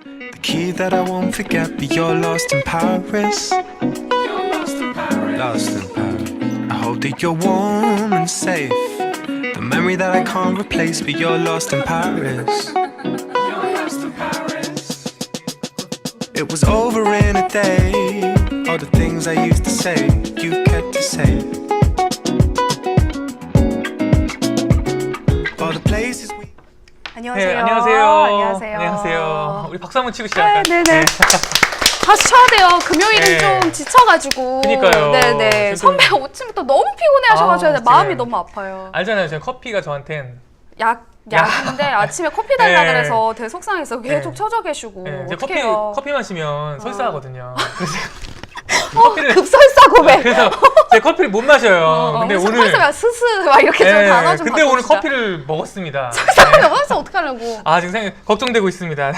The key that I won't forget, but you're lost in Paris. You're lost in Paris. Lost in Paris. I hope that you're warm and safe. The memory that I can't replace, but you're lost in Paris. You're lost in Paris. It was over in a day. All the things I used to say, you kept to say. All the places we. 안녕하세요. 네, 안녕하세요. 안녕하세요. 안녕하세요. 우리 박수 한번 치고 시작할까요? 네네. 다시 쳐야 돼요. 금요일은 네. 좀 지쳐가지고. 그니까요. 네네. 지금- 선배 아침부터 너무 피곤해하셔가지고 아, 마음이 지금- 너무 아파요. 알잖아요. 저는 커피가 저한텐 약인데 아침에 커피 달라 네. 그래서 되게 속상해서 계속 네. 쳐져 계시고. 네, 제가 어떡해요. 커피 마시면 설사하거든요. 그래서 급설사 고백. 그래서 제가 커피를 못 마셔요. 근데 오늘 설사 스스 막 이렇게 좀 단어 좀 근데 오늘 바꿔주시죠. 커피를 먹었습니다. 설사 먹어서 어떡하려고. 아 지금 걱정되고 있습니다.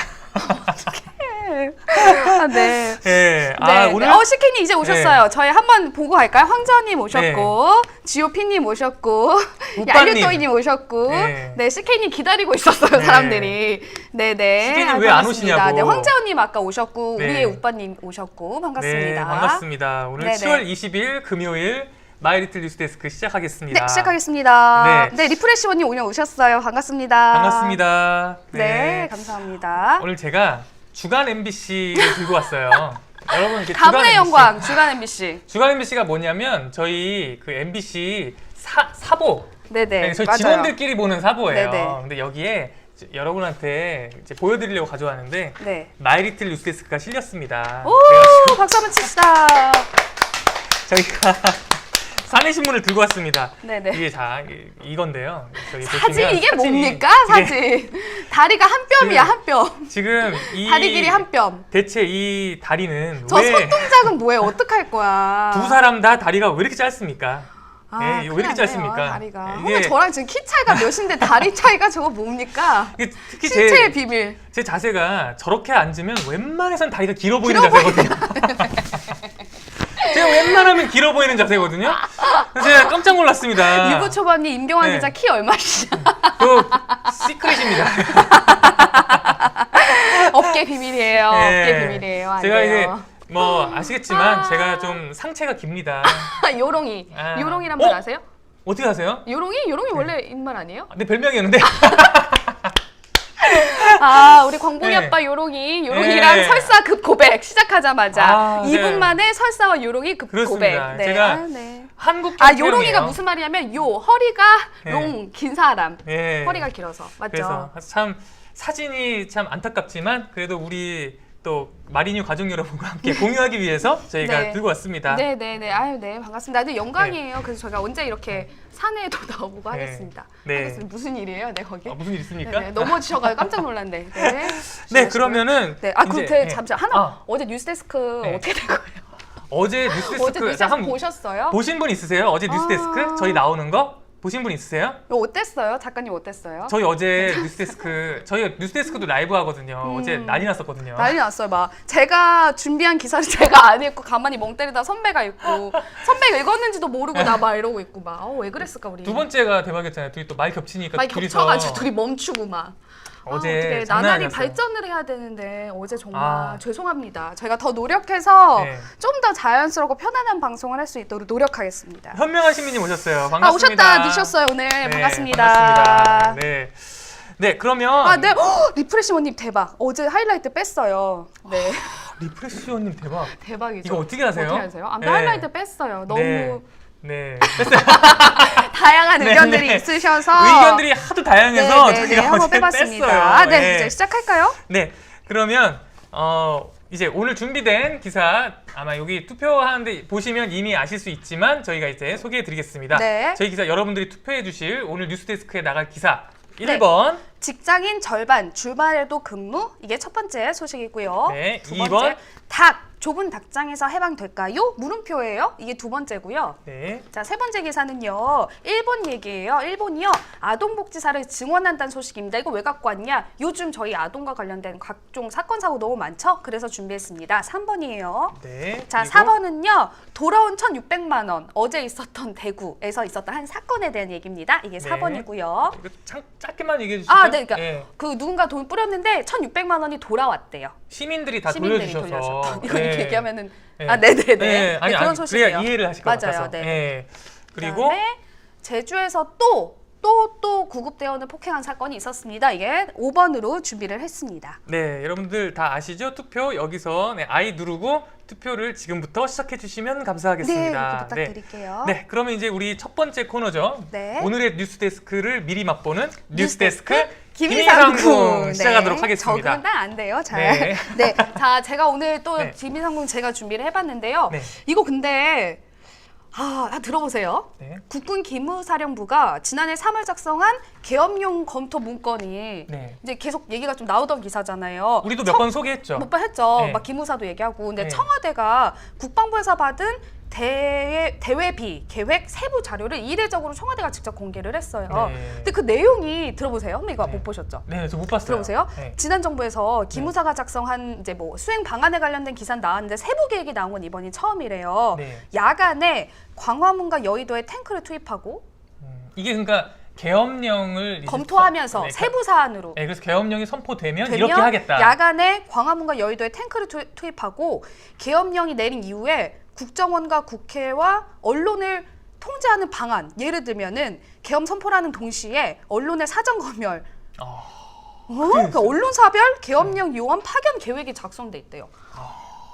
아, 네. 네. 네, 오늘 시키님 이제 오셨어요. 저희 한번 보고 갈까요? 황자님 오셨고, 지오피님 오셨고, 우빠님. 얄류또이님 오셨고, 네. 네, 시키님 기다리고 있었어요, 네. 사람들이. 네네. 시키님 왜안 반갑습니다. 오시냐고. 네, 황자원님 아까 오셨고, 네. 우리의 우빠님 오셨고, 반갑습니다. 네, 반갑습니다. 오늘 네네. 7월 20일 금요일 마이리틀 뉴스데스크 시작하겠습니다. 네, 시작하겠습니다. 네. 네, 리프레시원님 오늘 오셨어요. 반갑습니다. 반갑습니다. 네, 감사합니다. 오늘 제가 주간 MBC를 들고 왔어요. 여러분 이렇게 가문의 영광, 주간 MBC. 주간 MBC가 뭐냐면 저희 그 MBC 사보. 네네. 저희 맞아요. 직원들끼리 보는 사보예요. 네네. 근데 여기에 여러분한테 이제 보여드리려고 가져왔는데 네. 마이리틀 뉴스데스크가 실렸습니다. 오, 박수 한번 칩시다. 저희가 사내신문을 들고 왔습니다. 네네. 이게 이건데요. 저기 사진 보시면 이게 사진이 뭡니까? 이게 사진. 다리가 한 뼘이야, 한 뼘. 지금 이 다리 길이 한 뼘. 대체 이 다리는 저 왜 손동작은 뭐예요? 어떡할 거야? 두 사람 다 다리가 왜 이렇게 짧습니까? 아, 왜 큰일 이렇게 났네요, 짧습니까? 다리가. 이게- 근데 저랑 지금 키 차이가 몇인데 다리 차이가 저거 뭡니까? 이게 특히 신체의 비밀. 제 자세가 저렇게 앉으면 웬만해선 다리가 길어 보이는 길어 자세거든요. 제가 웬만하면 길어 보이는 자세거든요. 그래서 제가 깜짝 놀랐습니다. 유부 초밥님, 임경환 네. 기자 키 얼마시죠? 그 시크릿입니다. 업계 비밀이에요. 네. 업계 비밀이에요. 안 제가 이제 돼요. 뭐 아시겠지만 제가 좀 상체가 깁니다. 요롱이. 아. 요롱이란 말 어? 아세요? 어떻게 아세요? 요롱이? 요롱이 원래 인말 아니에요? 내 별명이었는데. 아, 우리 광봉이 네. 아빠 요롱이랑 네. 설사 급 고백 시작하자마자 아, 2분 네. 만에 설사와 요롱이 급 그렇습니다. 고백. 네. 제가 아, 네. 한국 아, 경찰이에요. 요롱이가 무슨 말이냐면 허리가 네. 롱, 긴 사람. 예. 허리가 길어서. 맞죠? 그래서 참 사진이 참 안타깝지만 그래도 우리 또 마리뉴 가족 여러분과 함께 공유하기 위해서 저희가 네. 들고 왔습니다. 네네네. 아유, 네. 반갑습니다. 근데 영광이에요. 그래서 저희가 언제 이렇게 산에도 나오고 네. 하겠습니다. 네. 하겠습니다. 무슨 일이에요? 네, 거기? 무슨 일 있습니까? 네네. 넘어지셔가지고 깜짝 놀랐네. 네. 네, 그러면은 네. 아, 이제, 그럼 네. 잠시만. 하나, 아, 어제 뉴스데스크 네. 어떻게 된 거예요? 어제 뉴스데스크 어제 뉴스데스크 한번 보셨어요? 보신 분 있으세요? 어제 뉴스데스크 아. 저희 나오는 거 보신 분 있으세요? 이거 어땠어요? 작가님 어땠어요? 저희 어제 뉴스데스크 저희 뉴스데스크도 라이브 하거든요. 어제 난리 났었거든요. 난리 났어요. 막 제가 준비한 기사를 제가 안 읽고 가만히 멍 때리다 선배가 읽고 선배가 읽었는지도 모르고 나 막 이러고 있고 막 왜 그랬을까 우리. 두 번째가 대박이었잖아요. 둘이 또 말 겹치니까 많이 둘이서 겹쳐가지고 둘이 멈추고 막. 어제 어떻게 장난 나날이 아니었어요. 발전을 해야 되는데 어제 정말 아. 죄송합니다. 저희가 더 노력해서 네. 좀 더 자연스럽고 편안한 방송을 할 수 있도록 노력하겠습니다. 현명한 시민님 오셨어요. 반갑습니다. 아 오셨다 늦으셨어요 오늘 네, 반갑습니다. 반갑습니다. 네. 네, 그러면 아 네. 리프레시원님 대박. 어제 하이라이트 뺐어요. 네. 리프레시오님 대박. 대박이죠. 이거 어떻게 하세요? 어떻게 하세요? 아무튼 네. 하이라이트 뺐어요. 너무 네. 네. 다양한 네, 의견들이 네. 있으셔서 의견들이 하도 다양해서 네, 저희가 한번 어제 빼봤습니다. 뺐어요. 아, 네, 이제 시작할까요? 네. 그러면 이제 오늘 준비된 기사 아마 여기 투표하는데 보시면 이미 아실 수 있지만 저희가 이제 소개해 드리겠습니다. 네. 저희 기사 여러분들이 투표해 주실 오늘 뉴스데스크에 나갈 기사 네. 1번, 직장인 절반 주말에도 근무 이게 첫 번째 소식이고요. 네, 두 2번. 번째 닭 좁은 닭장에서 해방될까요? 물음표예요. 이게 두 번째고요. 네. 자, 세 번째 기사는요. 일본 얘기예요. 일본이요. 아동복지사를 증원한다는 소식입니다. 이거 왜 갖고 왔냐? 요즘 저희 아동과 관련된 각종 사건 사고 너무 많죠? 그래서 준비했습니다. 3번이에요. 네. 자, 그리고 4번은요. 돌아온 1,600만 원. 어제 있었던 대구에서 있었던 한 사건에 대한 얘기입니다. 이게 네. 4번이고요. 이거 짧게만 얘기해 주시죠. 아, 네. 그러니까 예. 그 누군가 돈 뿌렸는데 1,600만 원이 돌아왔대요. 시민들이 다 시민들이 돌려주셔서. 돌려서. 이거 이렇게 예. 얘기하면은 예. 아, 네네네. 예. 아니, 네, 그런 아니, 소식이에요. 그래야 이해를 하실 것 맞아요. 같아서. 네. 예. 그리고 그다음에 제주에서 또 구급대원을 폭행한 사건이 있었습니다. 이게 5번으로 준비를 했습니다. 네, 여러분들 다 아시죠? 투표 여기서 네, I 누르고 투표를 지금부터 시작해 주시면 네, 감사하겠습니다. 이렇게 부탁드릴게요. 네, 그러면 이제 우리 첫 번째 코너죠. 네. 오늘의 뉴스데스크를 미리 맛보는 뉴스데스크 김희상군 김희상군 시작하도록 하겠습니다. 적응은 안 돼요. 잘. 네. 네. 자, 제가 오늘 또 네. 김희상군 제가 준비를 해봤는데요. 네. 이거 근데 들어보세요. 네. 국군 기무사령부가 지난해 3월 작성한 계엄령 검토 문건이 네. 이제 계속 얘기가 좀 나오던 기사잖아요. 우리도 몇 번 소개했죠. 몇 번 했죠. 네. 막 기무사도 얘기하고. 근데 네. 청와대가 국방부에서 받은 대외비 계획 세부 자료를 이례적으로 청와대가 직접 공개를 했어요. 네. 근데 그 내용이 들어보세요. 선배 이거 네. 못 보셨죠? 네, 저 못 봤어요. 들어보세요. 네. 지난 정부에서 기무사가 작성한 이제 뭐 수행 방안에 관련된 기사 나왔는데 세부 계획이 나온 건 이번이 처음이래요. 네. 야간에 광화문과 여의도에 탱크를 투입하고 이게 그러니까 계엄령을 이제 검토하면서 네, 세부 사안으로 네, 그래서 계엄령이 선포되면 되면 이렇게 하겠다. 야간에 광화문과 여의도에 탱크를 투입하고 계엄령이 내린 이후에 국정원과 국회와 언론을 통제하는 방안, 예를 들면은 계엄 선포라는 동시에 언론의 사전 검열, 그러니까 언론 사별, 계엄령 요원 파견 계획이 작성돼 있대요.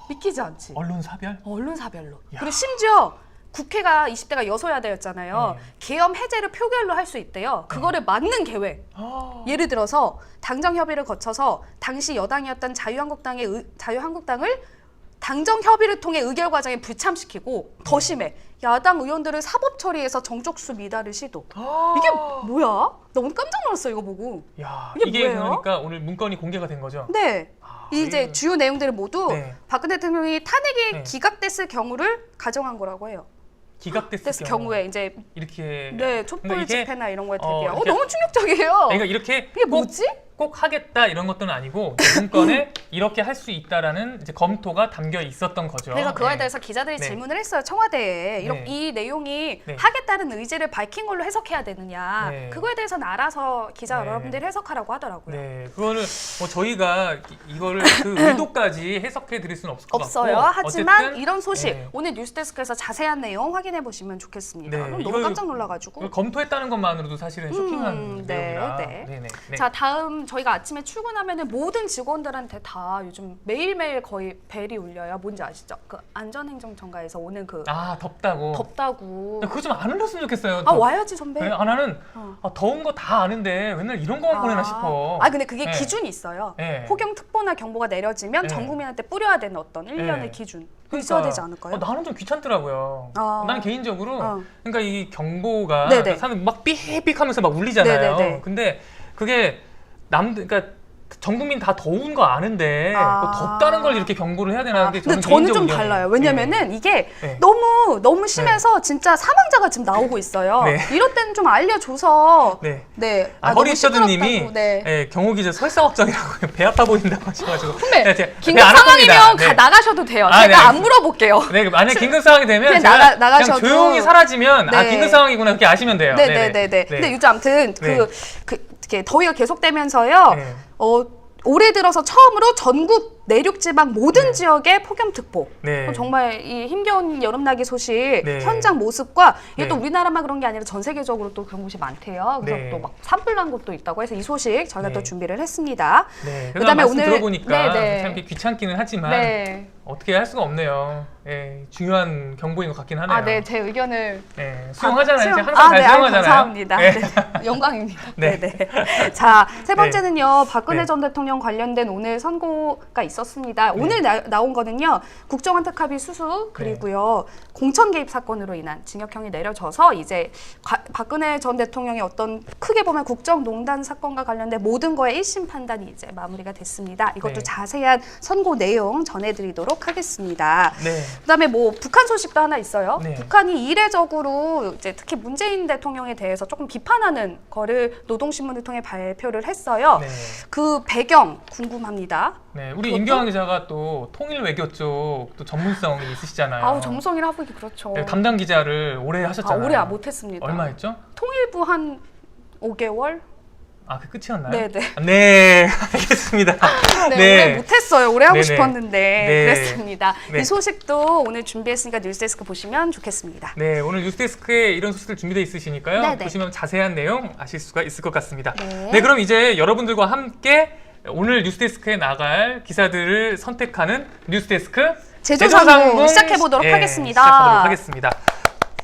믿기지 않지? 언론 사별? 언론 사별로. 야. 그리고 심지어 국회가 20대가 여소야대였잖아요. 계엄 해제를 표결로 할 수 있대요. 그거를 막는 계획. 예를 들어서 당정 협의를 거쳐서 당시 여당이었던 자유한국당을 당정 협의를 통해 의결 과정에 불참시키고 더 심해. 야당 의원들을 사법 처리해서 정족수 미달을 시도. 이게 뭐야? 나 오늘 깜짝 놀랐어 이거 보고. 야, 이게 이게 뭐예요? 그러니까 오늘 문건이 공개가 된 거죠? 네. 이제 이거- 주요 내용들을 모두 네. 박근혜 대통령이 탄핵이 네. 기각됐을 경우를 가정한 거라고 해요. 기각됐을 경우에 이제 이렇게 네 촛불 그러니까 이게- 집회나 이런 거에 대비해. 이렇게- 너무 충격적이에요. 그러니까 이렇게 이게 꼭, 뭐지? 꼭 하겠다 이런 것들은 아니고 문건에 이렇게 할 수 있다라는 이제 검토가 담겨 있었던 거죠. 그래서 그거에 네. 대해서 기자들이 네. 질문을 했어요. 청와대에 네. 이 내용이 네. 하겠다는 의지를 밝힌 걸로 해석해야 되느냐. 네. 그거에 대해서는 알아서 기자 네. 여러분들이 해석하라고 하더라고요. 네, 그거는 뭐 저희가 이거를 그 의도까지 해석해 드릴 수는 없을 것 없어요. 같고 하지만 어쨌든, 이런 소식 네. 오늘 뉴스데스크에서 자세한 내용 확인해 보시면 좋겠습니다. 네, 너무 이걸- 깜짝 놀라가지고. 이걸 검토했다는 것만으로도 사실은 쇼킹한 네, 내용이라. 네. 네네. 네. 자, 다음 저희가 아침에 출근하면은 모든 직원들한테 다 요즘 매일매일 거의 벨이 울려요. 뭔지 아시죠? 그 안전행정청가에서 오는 그 아 덥다고. 덥다고. 그거 좀 안 울렸으면 좋겠어요. 아, 와야지 선배. 네, 아, 나는 어. 더운 거 다 아는데 맨날 이런 거만 보내나 싶어. 아, 근데 그게 네. 기준이 있어요. 네. 폭염특보나 경보가 내려지면 네. 전 국민한테 뿌려야 되는 어떤 일련의 네. 기준. 그 그러니까, 있어야 되지 않을까요? 나는 좀 귀찮더라고요. 아. 나는 개인적으로 어. 그러니까 이 경보가 네네. 사람 막 삐삐하면서 막 울리잖아요. 네네네. 근데 그게 그러니까 전 국민 다 더운 거 아는데 아. 뭐 덥다는 걸 이렇게 경고를 해야 되나 근데 근데 저는 저는 개인적인 좀 의견이에요. 달라요. 왜냐면은 이게 네. 너무 심해서 진짜 사망자가 지금 나오고 있어요. 네. 이럴 때는 좀 알려줘서 네. 네. 허리 너무 셔드님이 시끄럽다고, 네. 경호 기자 설사 걱정이라고 배 아파 보인다고 하셔가지고 선배, 네, 제가 긴급 안 할 겁니다. 상황이면 나가셔도 돼요. 아, 제가 네, 안 알겠습니다. 물어볼게요. 네, 만약 긴급 상황이 되면 그냥 제가 나가셔도- 그냥 조용히 사라지면 아 네. 긴급 상황이구나 그렇게 아시면 돼요. 네네네네. 근데 요즘 아무튼 네. 이렇게 더위가 계속되면서요. 네. 올해 들어서 처음으로 전국 내륙지방 모든 지역에 폭염특보. 네. 정말 이 힘겨운 여름나기 소식 네. 현장 모습과 이게 네. 또 우리나라만 그런 게 아니라 전 세계적으로 또 그런 곳이 많대요. 그래서 네. 또 막 산불 난 곳도 있다고 해서 이 소식 저희가 네. 또 준비를 했습니다. 네. 그다음에 말씀 오늘- 들어보니까 네, 네. 참 이렇게 귀찮기는 하지만 네. 어떻게 할 수가 없네요. 예, 중요한 경보인 것 같긴 하네요. 아, 네, 제 의견을 수용하잖아요. 이제 항상 잘 네, 수용하잖아요. 감사합니다. 네. 네, 영광입니다. 네. 네. 네. 자, 세 번째는요. 박근혜 네. 전 대통령 관련된 오늘 선고가 있었습니다. 오늘 나온 거는요. 국정원 특활비 수수 그리고요. 공천 개입 사건으로 인한 징역형이 내려져서 이제 박근혜 전 대통령의 어떤 크게 보면 국정농단 사건과 관련된 모든 거에 1심 판단이 이제 마무리가 됐습니다. 이것도 네. 자세한 선고 내용 전해드리도록 보도록 하겠습니다. 네. 그다음에 뭐 북한 소식도 하나 있어요. 네. 북한이 이례적으로 이제 특히 문재인 대통령에 대해서 조금 비판하는 거를 노동신문을 통해 발표를 했어요. 네. 그 배경 궁금합니다. 네, 우리 그것도- 임경환 기자가 또 통일 외교 쪽 또 전문성이 있으시잖아요. 아우 전문성이라 보기 그렇죠. 네, 담당 기자를 오래 하셨잖아요. 올해 못했습니다. 얼마 했죠? 통일부 한 5개월? 아, 그 끝이었나요? 네네. 네, 알겠습니다. 네, 올해 못했어요. 올해 하고 네네. 싶었는데 네. 그랬습니다. 네. 이 소식도 오늘 준비했으니까 뉴스데스크 보시면 좋겠습니다. 네, 오늘 뉴스데스크에 이런 소식들 준비되어 있으시니까요. 네네. 보시면 자세한 내용 아실 수가 있을 것 같습니다. 네. 그럼 이제 여러분들과 함께 오늘 뉴스데스크에 나갈 기사들을 선택하는 뉴스데스크 제조상궁 시작해보도록 예, 하겠습니다. 시작하도록 하겠습니다.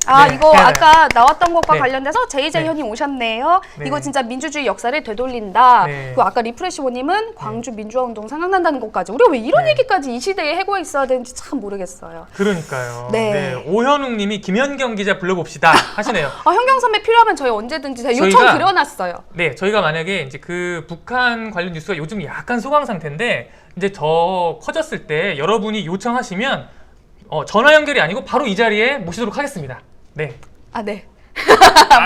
아 네. 이거 아까 나왔던 것과 네. 관련돼서 제이제이현님 오셨네요. 네. 이거 진짜 민주주의 역사를 되돌린다. 네. 그리고 아까 리프레시보님은 광주 민주화운동 생각난다는 것까지. 우리가 왜 이런 네. 얘기까지 이 시대에 해고 있어야 되는지 참 모르겠어요. 그러니까요. 네. 오현웅님이 김현경 기자 불러봅시다 하시네요. 아, 현경 선배 필요하면 저희 언제든지 제가 요청 저희가- 드려놨어요. 네, 저희가 만약에 이제 그 북한 관련 뉴스가 요즘 약간 소강 상태인데 이제 더 커졌을 때 여러분이 요청하시면 전화 연결이 아니고 바로 이 자리에 모시도록 하겠습니다. 네. 아 네.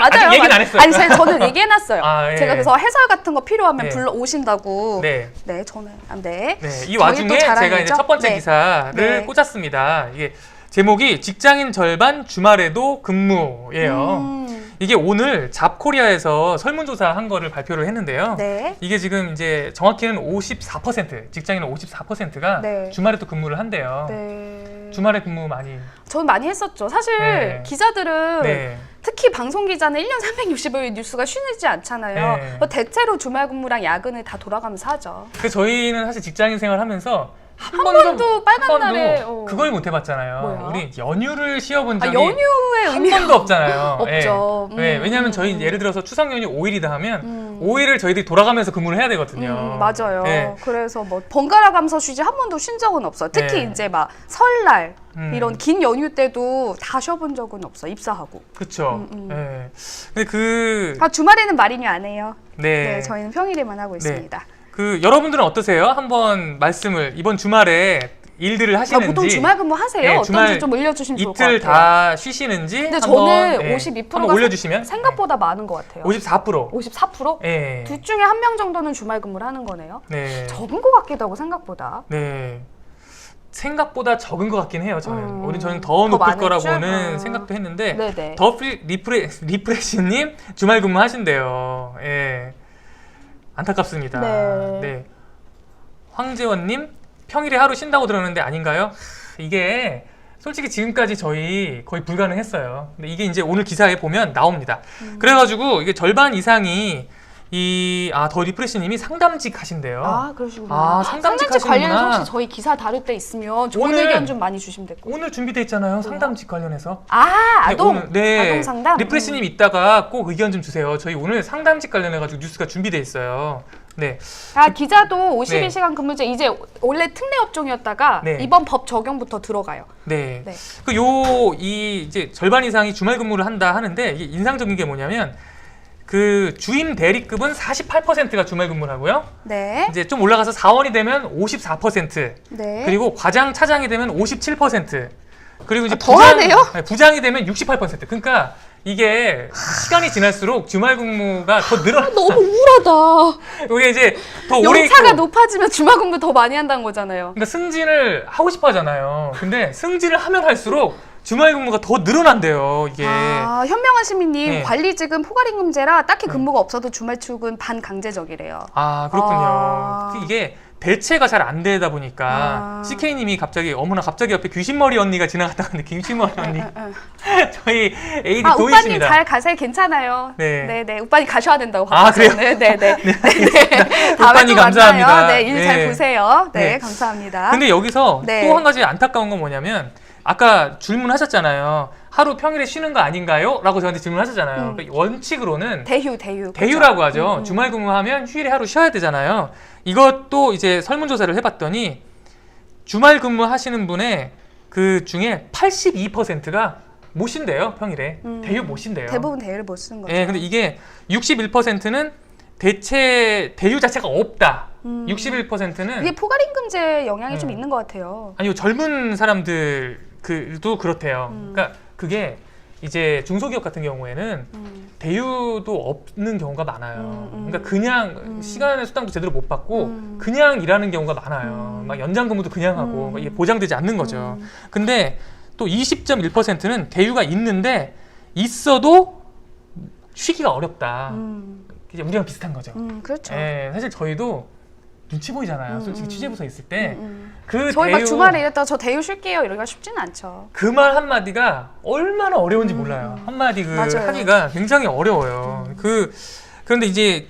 아직 얘기는 안 했어요. 아니 저는 얘기해놨어요. 아, 예. 제가 그래서 해설 같은 거 필요하면 네. 불러 오신다고. 네. 네, 저는 안 돼. 네, 이 저희 와중에 또 제가 자랑이죠? 이제 첫 번째 네. 기사를 네. 꽂았습니다. 이게 제목이 직장인 절반 주말에도 근무예요. 이게 오늘 잡코리아에서 설문조사 한 거를 발표를 했는데요. 네. 이게 지금 이제 정확히는 54%, 직장인은 54%가 네. 주말에도 근무를 한대요. 네. 주말에 근무 많이. 저는 많이 했었죠. 사실 네. 기자들은 네. 특히 방송 기자는 1년 365일 뉴스가 쉬지 않잖아요. 네. 대체로 주말 근무랑 야근을 다 돌아가면서 하죠. 그 저희는 사실 직장인 생활하면서 한 번도 빨간 한 번도 날에, 그걸 못 해봤잖아요. 뭐야? 우리 연휴를 쉬어본 아, 적이 연휴의 한 의미가 번도 없잖아요. 없죠. 예. 네, 왜냐하면 저희 예를 들어서 추석 연휴 5일이다 하면 5일을 저희들이 돌아가면서 근무를 해야 되거든요. 맞아요. 네. 그래서 뭐 번갈아 가면서 쉬지 한 번도 쉰 적은 없어요. 특히 네. 이제 막 설날 이런 음. 긴 연휴 때도 다 쉬어본 적은 없어. 입사하고. 그렇죠. 네. 근데 그 아, 주말에는 말이냐 안 해요. 네. 네, 저희는 평일에만 하고 있습니다. 그 여러분들은 어떠세요? 한번 말씀을 이번 주말에 일들을 아, 하시는지 보통 주말 근무 하세요? 네, 어떤지 주말 좀 알려주시면 좋을 것 이틀 같아요. 다 쉬시는지 근데 한번, 저는 네, 52%가 한번 올려주시면 생각보다 많은 것 같아요. 54%. 54%? 네. 둘 중에 한 명 정도는 주말 근무를 하는 거네요. 네. 적은 것 같기도 하고 생각보다. 네. 생각보다 적은 것 같긴 해요. 저는. 저는 더 더 높을 많을 거라고는 줄? 생각도 했는데 네네. 더 리프레시님 주말 근무하신대요. 예. 안타깝습니다. 네. 황재원님 평일에 하루 쉰다고 들었는데 아닌가요? 이게 솔직히 지금까지 저희 거의 불가능했어요. 근데 이게 이제 오늘 기사에 보면 나옵니다. 그래가지고 이게 절반 이상이 더 리프레시님이 상담직 하신대요. 아, 그러시구나. 아, 상담직 관련해서 하시는구나. 혹시 저희 기사 다룰 때 있으면 좋은 오늘- 의견 좀 많이 주시면 될 것 같아요. 오늘 준비돼 있잖아요. 상담직 관련해서. 아, 네, 아동? 오늘, 네. 아동 상담? 리프레시님 이따가 꼭 의견 좀 주세요. 저희 오늘 상담직 관련해가지고 뉴스가 준비돼 있어요. 네. 아, 기자도 네. 52시간 근무제 이제 원래 특례 업종이었다가 네. 이번 법 적용부터 들어가요. 네. 네. 이제 절반 이상이 주말 근무를 한다 하는데 이게 인상적인 게 뭐냐면 그 주임 대리급은 48%가 주말 근무를 하고요. 네. 이제 좀 올라가서 사원이 되면 54%. 네. 그리고 과장 차장이 되면 57%. 그리고 이제 더 하네요? 부장이 되면 68%. 그러니까 이게 시간이 지날수록 주말 근무가 더 늘어나. 너무 우울하다. 이게 이제 더 오래 연차가 있고 높아지면 주말 근무 더 많이 한다는 거잖아요. 그러니까 승진을 하고 싶어 하잖아요. 근데 승진을 하면 할수록 주말 근무가 더 늘어난대요. 이게. 아, 현명한 시민님 네. 관리직은 포괄임금제라 딱히 근무가 없어도 주말 출근 반강제적이래요. 아, 그렇군요. 아. 이게 대체가 잘 안 되다 보니까 CK님이 갑자기 어머나 갑자기 옆에 귀신머리 언니가 지나갔다는데 귀신머리 언니 저희 AD 아, 오빠님 도희씨입니다. 잘 가세요. 괜찮아요. 네. 네네. 오빠님 가셔야 된다고. 아, 그래요? 네네네. 네. 오빠님 감사합니다. 네, 일 잘 네. 보세요. 네, 네. 감사합니다. 근데 여기서 네. 또 한 가지 안타까운 건 뭐냐면 아까 질문하셨잖아요. 하루 평일에 쉬는 거 아닌가요? 라고 저한테 질문하셨잖아요. 그러니까 원칙으로는 대휴라고 하죠. 주말 근무하면 휴일에 하루 쉬어야 되잖아요. 이것도 이제 설문조사를 해봤더니 주말 근무하시는 분의 그 중에 82%가 못 쉰대요. 평일에. 대휴 못 쉰대요. 대부분 대휴를 못 쓰는 거죠. 예, 근데 이게 61%는 대체 대유 자체가 없다. 61%는 이게 포괄임금제 영향이 좀 있는 것 같아요. 아니요, 젊은 사람들도 그렇대요. 그러니까 그게 이제 중소기업 같은 경우에는 대유도 없는 경우가 많아요. 그러니까 그냥 시간의 수당도 제대로 못 받고 그냥 일하는 경우가 많아요. 막 연장 근무도 그냥 하고 이게 보장되지 않는 거죠. 근데 또 20.1%는 대유가 있는데 있어도 쉬기가 어렵다. 이제 우리랑 비슷한 거죠. 그렇죠. 예, 사실 저희도 눈치 보이잖아요. 솔직히 취재부서 있을 때 그 저희 막 대유 주말에 일했다가 저 대유 쉴게요 이러기가 쉽지는 않죠. 그 말 한마디가 얼마나 어려운지 몰라요. 한마디 맞아요. 하기가 굉장히 어려워요. 그런데 이제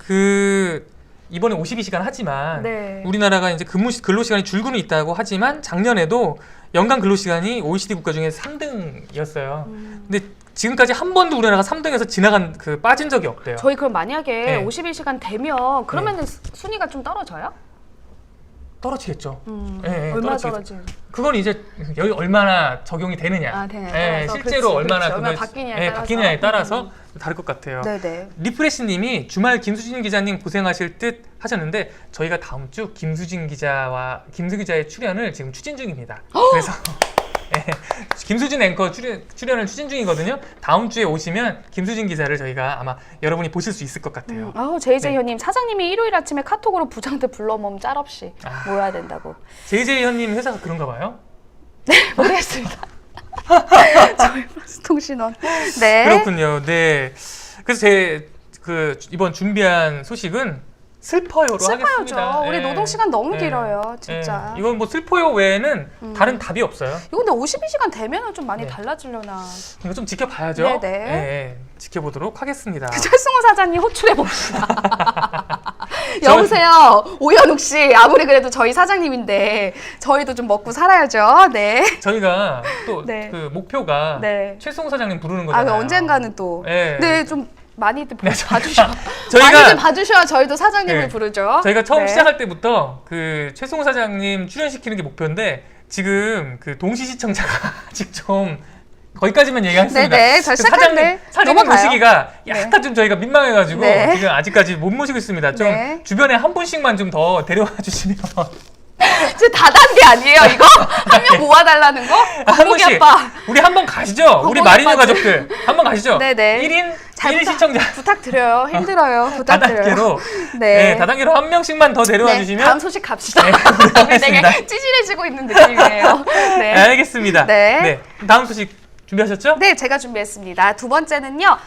이번에 52시간 하지만 네. 우리나라가 이제 근로시간이 줄고는 있다고 하지만 작년에도 연간 근로시간이 OECD 국가 중에 3등이었어요. 근데 지금까지 한 번도 우리나라가 3등에서 빠진 적이 없대요. 저희 그럼 만약에 네. 51시간 되면 그러면 순위가 좀 떨어져요? 떨어지겠죠. 얼마나 떨어지겠죠. 떨어지죠? 그건 이제 여기 얼마나 적용이 되느냐. 아, 되느냐에 따라서. 실제로 그렇지, 얼마나 그렇지. 얼마나 바뀌냐에 따라서. 다를 것 같아요. 네네. 리프레시님이 주말 김수진 기자님 고생하실 듯 하셨는데 저희가 다음 주 김수 기자의 출연을 지금 추진 중입니다. 그래서 김수진 앵커 출연을 추진 중이거든요. 다음 주에 오시면 김수진 기자를 저희가 아마 여러분이 보실 수 있을 것 같아요. JJ현님 사장님이 일요일 아침에 카톡으로 부장들 불러 모으면 짤없이 모여야 된다고. JJ현님 회사가 그런가 봐요? 모르겠습니다. 저희 플러스 통신원. 네. 그렇군요. 네. 그래서 이번 준비한 소식은 슬퍼요로 하겠습니다. 우리 노동 시간 너무 길어요, 진짜. 이건 뭐 슬퍼요 외에는 다른 답이 없어요. 이거 근데 52시간 되면은 좀 많이 달라지려나. 이거 좀 지켜봐야죠. 네네. 네, 지켜보도록 하겠습니다. 최승호 사장님 호출해 봅시다. 여보세요, 오연욱 씨. 아무리 그래도 저희 사장님인데 저희도 좀 먹고 살아야죠. 네. 저희가 또 네. 그 목표가 네. 최승호 사장님 부르는 거잖아요. 언젠가는 또. 네. 좀 많이들 봐주셔. 저희가 많이들 봐주셔야 저희도 사장님을 네. 부르죠. 저희가 처음 네. 시작할 때부터 그 최승호 사장님 출연시키는 게 목표인데 지금 그 동시 시청자가 아직 좀 거기까지만 얘기하겠습니다. 네네. 잘 시작했네. 사장님 넘어가요. 모시기가 약간 좀 저희가 민망해가지고 네. 지금 아직까지 못 모시고 있습니다. 좀 네. 주변에 한 분씩만 좀 더 데려와 주시면. 저 다단계 아니에요 이거? 한 명 모아달라는 거? 한 거북이 분씩 아빠. 우리 한번 가시죠. 우리 거북이 마리뉴 아빠. 가족들 한번 가시죠. 네네. 1인 시청자 부탁드려요. 힘들어요. 부탁드려요. 다단계로 네. 다단계로 한 명씩만 더 데려와 네, 주시면 다음 소식 갑시다. 네, 우리 되게 알겠습니다. 찌질해지고 있는 느낌이에요. 네. 알겠습니다. 네. 다음 소식 준비하셨죠? 네, 제가 준비했습니다. 두 번째는요,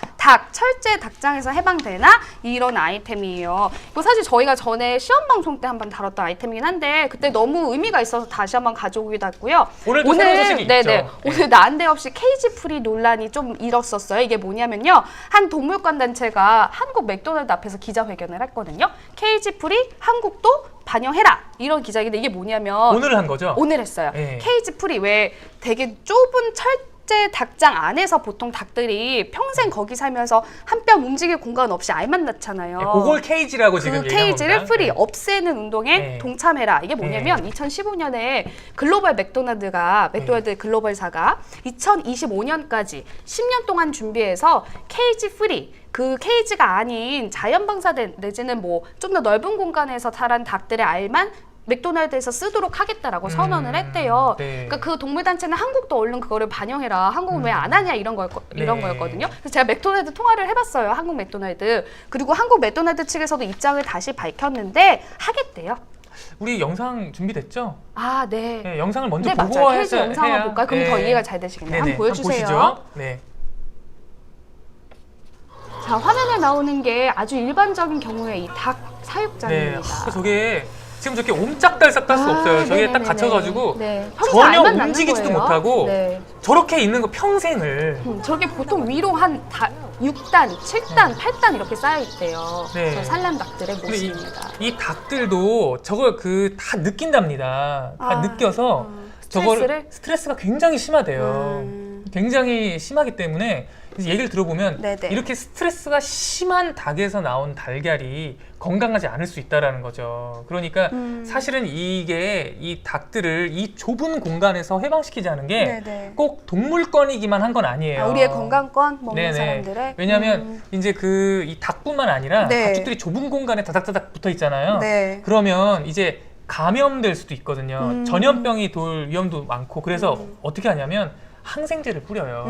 철제 닭장에서 해방되나? 이런 아이템이에요. 이거 사실 저희가 전에 시험 방송 때 한번 다뤘던 아이템이긴 한데 그때 너무 의미가 있어서 다시 한번 가져오기도 했고요. 오늘도 새로운 소식이 있죠. 오늘 난데없이 케이지 프리 논란이 좀 일었었어요. 이게 뭐냐면요, 한 동물권 단체가 한국 맥도날드 앞에서 기자회견을 했거든요. 케이지 프리 한국도 반영해라 이런 기자회견인데 이게 뭐냐면 오늘 한 거죠? 오늘 했어요. 네. 케이지 프리 왜 되게 좁은 철제 닭장 안에서 보통 닭들이 평생 거기 살면서 한 뼘 움직일 공간 없이 알만 낳잖아요. 그걸 케이지라고 지금 그 얘기하는 케이지를 겁니다. 프리 없애는 운동에 네. 동참해라. 이게 뭐냐면 2015년에 글로벌 맥도날드 글로벌사가 2025년까지 10년 동안 준비해서 케이지 프리 그 케이지가 아닌 자연 방사된 내지는 뭐 좀 더 넓은 공간에서 자란 닭들의 알만 맥도날드에서 쓰도록 하겠다라고 선언을 했대요. 네. 그러니까 그 동물단체는 한국도 얼른 그거를 반영해라. 한국은 왜 안 하냐 이런 거였거든요. 그래서 제가 맥도날드 통화를 해봤어요. 한국 맥도날드. 그리고 한국 맥도날드 측에서도 입장을 다시 밝혔는데 하겠대요. 우리 영상 준비됐죠? 아, 네. 네, 영상을 먼저 네, 보고 맞아요. 케이지 해야 영상을 볼까요? 그럼 더 이해가 잘 되시겠네요. 한번 보여주세요. 보시죠. 네. 자, 화면에 나오는 게 아주 일반적인 경우에 이 닭 사육장입니다. 저게 지금 저렇게 옴짝달싹 딸 수 없어요. 저기에 딱 갇혀가지고 전혀 움직이지도 못하고 저렇게 있는 거 평생을 저렇게 보통 위로 한 6단, 7단, 8단 이렇게 쌓여 있대요. 저 산란닭들의 모습입니다. 이 닭들도 저걸 다 느낀답니다. 다 느껴서 저걸 스트레스가 굉장히 심하대요. 굉장히 심하기 때문에 그래서 얘기를 들어보면 네네. 이렇게 스트레스가 심한 닭에서 나온 달걀이 건강하지 않을 수 있다라는 거죠. 그러니까 사실은 이게 이 닭들을 이 좁은 공간에서 해방시키자는 게 네네. 꼭 동물권이기만 한 건 아니에요. 우리의 건강권 먹는 네네. 사람들의. 왜냐하면 이제 이 닭뿐만 아니라 네. 가축들이 좁은 공간에 다닥다닥 붙어 있잖아요. 네. 그러면 이제 감염될 수도 있거든요. 전염병이 돌 위험도 많고 그래서 어떻게 하냐면 항생제를 뿌려요.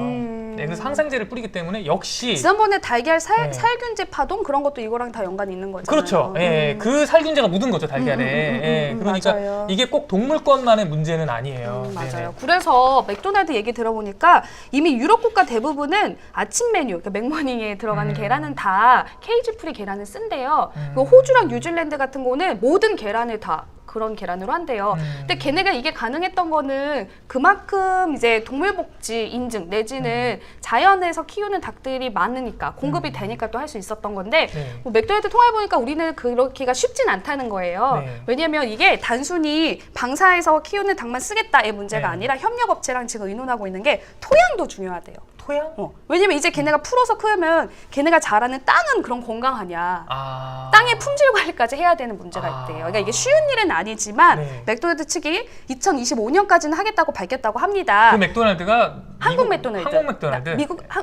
네, 그래서 항생제를 뿌리기 때문에 역시 지난번에 달걀 네. 살균제 파동 그런 것도 이거랑 다 연관이 있는 거잖아요. 그렇죠. 예, 그 살균제가 묻은 거죠 달걀에. 예, 그러니까 맞아요. 이게 꼭 동물권만의 문제는 아니에요. 맞아요. 네네. 그래서 맥도날드 얘기 들어보니까 이미 유럽 국가 대부분은 아침 메뉴, 그러니까 맥모닝에 들어가는 계란은 다 케이지 프리 계란을 쓴대요. 그리고 호주랑 뉴질랜드 같은 거는 모든 계란을 다 그런 계란으로 한대요. 근데 걔네가 이게 가능했던 거는 그만큼 이제 동물복지 인증 내지는 자연에서 키우는 닭들이 많으니까 공급이 되니까 또 할 수 있었던 건데 네. 뭐 맥도날드 통화해 보니까 우리는 그렇게가 쉽진 않다는 거예요. 네. 왜냐하면 이게 단순히 방사에서 키우는 닭만 쓰겠다의 문제가 네. 아니라 협력업체랑 지금 의논하고 있는 게 토양도 중요하대요. 토양? 왜냐면 이제 걔네가 풀어서 크면 걔네가 자라는 땅은 그럼 건강하냐. 아. 땅의 품질 관리까지 해야 되는 문제가 있대요. 그러니까 이게 쉬운 일은 아니지만 네. 맥도날드 측이 2025년까지는 하겠다고 밝혔다고 합니다. 그 맥도날드가 한국 맥도날드. 한국 맥도날드.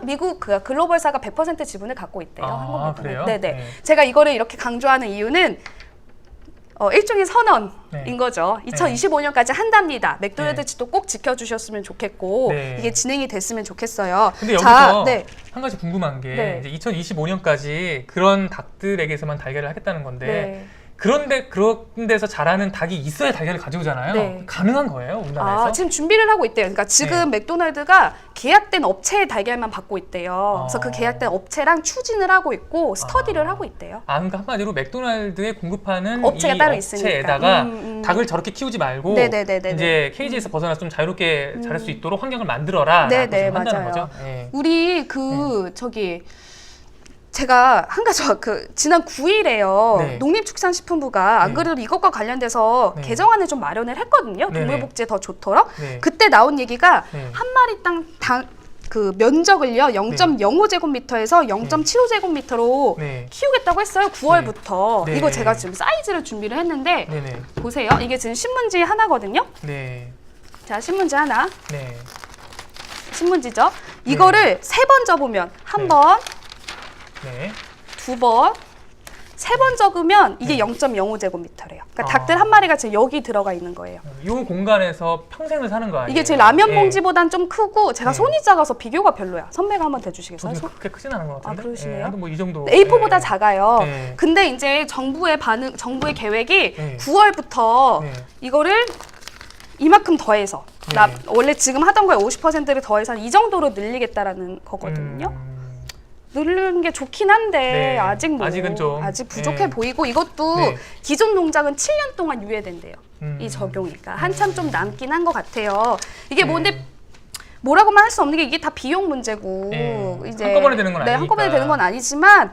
미국 그 글로벌사가 100% 지분을 갖고 있대요. 아, 한국 맥도날드. 그래요? 네네. 네. 제가 이거를 이렇게 강조하는 이유는 일종의 선언인 네. 거죠. 2025년까지 한답니다. 맥도날드 네. 측도 꼭 지켜주셨으면 좋겠고 네. 이게 진행이 됐으면 좋겠어요. 근데 여기서 네. 한 가지 궁금한 게 네. 이제 2025년까지 그런 닭들에게서만 달걀을 하겠다는 건데 네. 그런 데서 자라는 닭이 있어야 달걀을 가져오잖아요. 네. 가능한 거예요, 우리나라에서? 지금 준비를 하고 있대요. 그러니까 지금 맥도날드가 계약된 업체의 달걀만 받고 있대요. 그래서 그 계약된 업체랑 추진을 하고 있고 스터디를 하고 있대요. 그러니까 한마디로 맥도날드에 공급하는 업체가 이 따로 업체에다가 있으니까. 닭을 저렇게 키우지 말고 네네네네네. 이제 케이지에서 벗어나서 좀 자유롭게 자랄 수 있도록 환경을 만들어라 네네, 라고 지금 한다는 맞아요. 거죠. 네. 우리 제가 한 가지 지난 9일에요. 네. 농림축산식품부가 안 네. 그래도 이것과 관련돼서 네. 개정안을 좀 마련을 했거든요. 네네. 동물복지에 더 좋도록. 네. 그때 나온 얘기가 네. 한 마리당 그 면적을요 0.05제곱미터에서 0.75제곱미터로 네. 키우겠다고 했어요. 9월부터. 네. 이거 제가 지금 사이즈를 준비를 했는데 네네. 보세요. 이게 지금 신문지 하나거든요. 네. 자, 신문지 하나. 네. 신문지죠. 이거를 3번 접으면 한 번, 네. 2번, 3번 적으면 이게 0.05제곱미터래요. 그러니까 닭들 한 마리가 지금 여기 들어가 있는 거예요. 이 공간에서 평생을 사는 거 아니에요? 이게 제 라면 예. 봉지보단 좀 크고 제가 네. 손이 작아서 비교가 별로야. 선배가 한번 대주시겠어요? 저도 그렇게 크진 않은 것 같은데. 그러시네요? 뭐이 정도. A4보다 예. 작아요. 네. 근데 이제 정부의 계획이 네. 9월부터 네. 이거를 이만큼 더해서 네. 원래 지금 하던 거에 50%를 더해서 이 정도로 늘리겠다라는 거거든요. 늘리는 게 좋긴 한데 네. 아직은 좀 아직 부족해 네. 보이고 이것도 네. 기존 농장은 7년 동안 유예된대요. 이 적용이니까 한참 좀 남긴 한 것 같아요. 이게 뭔데 뭐라고만 할 수 없는 게 이게 다 비용 문제고 이제 한꺼번에 되는 건 아니니까. 한꺼번에 되는 건 아니지만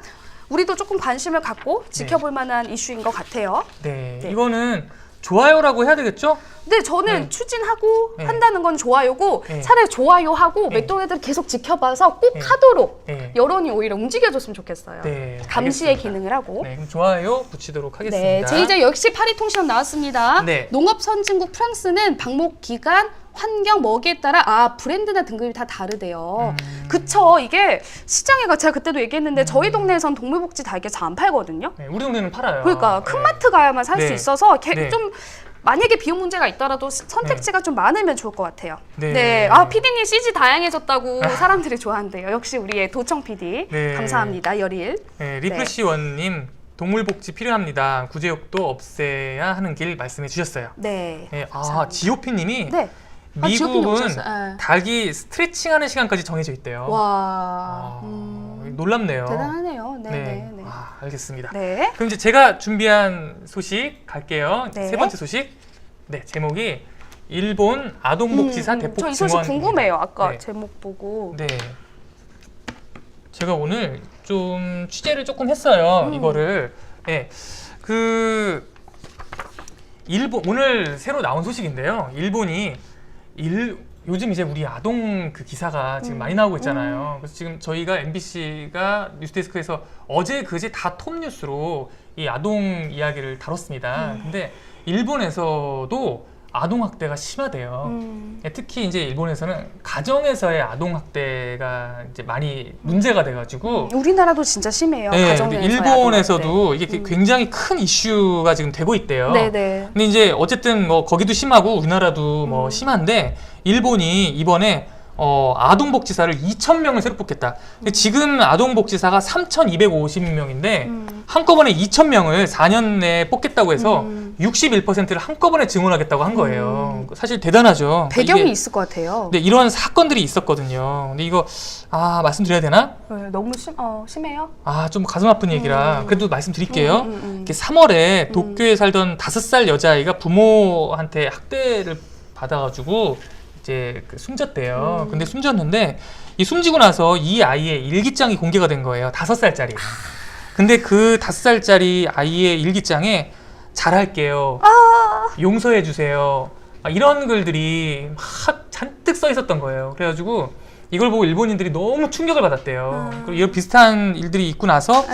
우리도 조금 관심을 갖고 지켜볼 만한 이슈인 것 같아요. 네. 네. 이거는 좋아요라고 해야 되겠죠? 근데 저는 추진하고 네. 한다는 건 좋아요고 네. 차라리 좋아요하고 네. 맥도날드를 계속 지켜봐서 꼭 네. 하도록 네. 여론이 오히려 움직여줬으면 좋겠어요. 네. 감시의 알겠습니다. 기능을 하고. 네, 그럼 좋아요 붙이도록 하겠습니다. 네, 제2제 역시 파리통시험 나왔습니다. 네. 농업 선진국 프랑스는 방목 기간, 환경, 먹이에 따라 브랜드나 등급이 다 다르대요. 그쵸, 이게 시장에 제가 그때도 얘기했는데 저희 동네에선 동물복지 달걀 잘 안 팔거든요. 네, 우리 동네는 팔아요. 그러니까 큰 네. 마트 가야만 살 수 네. 있어서 네. 좀 만약에 비용 문제가 있더라도 선택지가 좀 많으면 좋을 것 같아요. 네. PD님 CG 다양해졌다고 사람들이 좋아한대요. 역시 우리의 도청 PD. 네. 감사합니다. 열일. 네, 리프시원님 동물복지 필요합니다. 구제욕도 없애야 하는 길 말씀해 주셨어요. 네. 네, 감사합니다. 지오피님이 네. 지오피님 미국은 오셨어요. 네. 닭이 스트레칭하는 시간까지 정해져 있대요. 와. 놀랍네요. 대단하네요. 네. 네. 네. 알겠습니다. 네. 그럼 이제 제가 준비한 소식 갈게요. 네. 세 번째 소식. 네, 제목이 일본 아동복지사 대폭 저 이 증원. 소식 궁금해요. 아까 네. 제목 보고. 네. 제가 오늘 좀 취재를 조금 했어요. 이거를. 네. 일본 오늘 새로 나온 소식인데요. 일본이 요즘 이제 우리 아동 그 기사가 지금 많이 나오고 있잖아요. 그래서 지금 저희가 MBC가 뉴스데스크에서 어제 그제 다 톱뉴스로 이 아동 이야기를 다뤘습니다. 근데 일본에서도 아동 학대가 심하대요. 특히 이제 일본에서는 가정에서의 아동 학대가 이제 많이 문제가 돼가지고 우리나라도 진짜 심해요. 네, 가정에서의 일본에서도 이게 굉장히 큰 이슈가 지금 되고 있대요. 네네. 근데 이제 어쨌든 뭐 거기도 심하고 우리나라도 뭐 심한데 일본이 이번에 아동복지사를 2,000명을 새로 뽑겠다. 근데 지금 아동복지사가 3,250명인데 한꺼번에 2,000명을 4년 내에 뽑겠다고 해서 61%를 한꺼번에 증원하겠다고 한 거예요. 사실 대단하죠. 배경이 이게, 있을 것 같아요. 네, 이런 사건들이 있었거든요. 근데 이거 말씀드려야 되나? 네, 너무 심해요? 좀 가슴 아픈 얘기라 그래도 말씀드릴게요. 이게 3월에 도쿄에 살던 5살 여자아이가 부모한테 학대를 받아가지고 이제 숨졌대요. 근데 숨졌는데 이 숨지고 나서 이 아이의 일기장이 공개가 된 거예요. 5살짜리. 근데 그 5살짜리 아이의 일기장에 잘할게요. 용서해 주세요. 이런 글들이 막 잔뜩 써 있었던 거예요. 그래가지고 이걸 보고 일본인들이 너무 충격을 받았대요. 그리고 이런 비슷한 일들이 있고 나서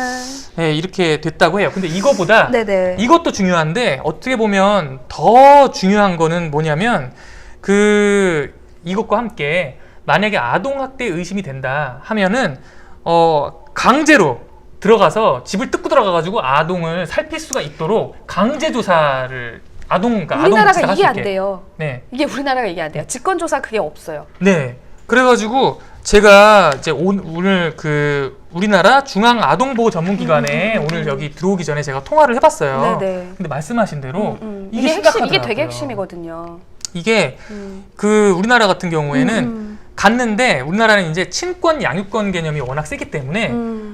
네, 이렇게 됐다고 해요. 근데 이거보다 네네. 이것도 중요한데 어떻게 보면 더 중요한 거는 뭐냐면 이것과 함께 만약에 아동학대 의심이 된다 하면은 강제로 들어가서 집을 뜯고 들어가가지고 아동을 살필 수가 있도록 강제조사를 그러니까 우리나라가 이게 안 돼요. 네. 이게 우리나라가 이게 안 돼요. 직권조사 그게 없어요. 네. 그래가지고 제가 이제 오늘 우리나라 중앙아동보호전문기관에 오늘 여기 들어오기 전에 제가 통화를 해봤어요. 네네. 근데 말씀하신 대로 이게 심각하더라고요. 이게 되게 핵심이거든요. 이게 우리나라 같은 경우에는 갔는데 우리나라는 이제 친권 양육권 개념이 워낙 세기 때문에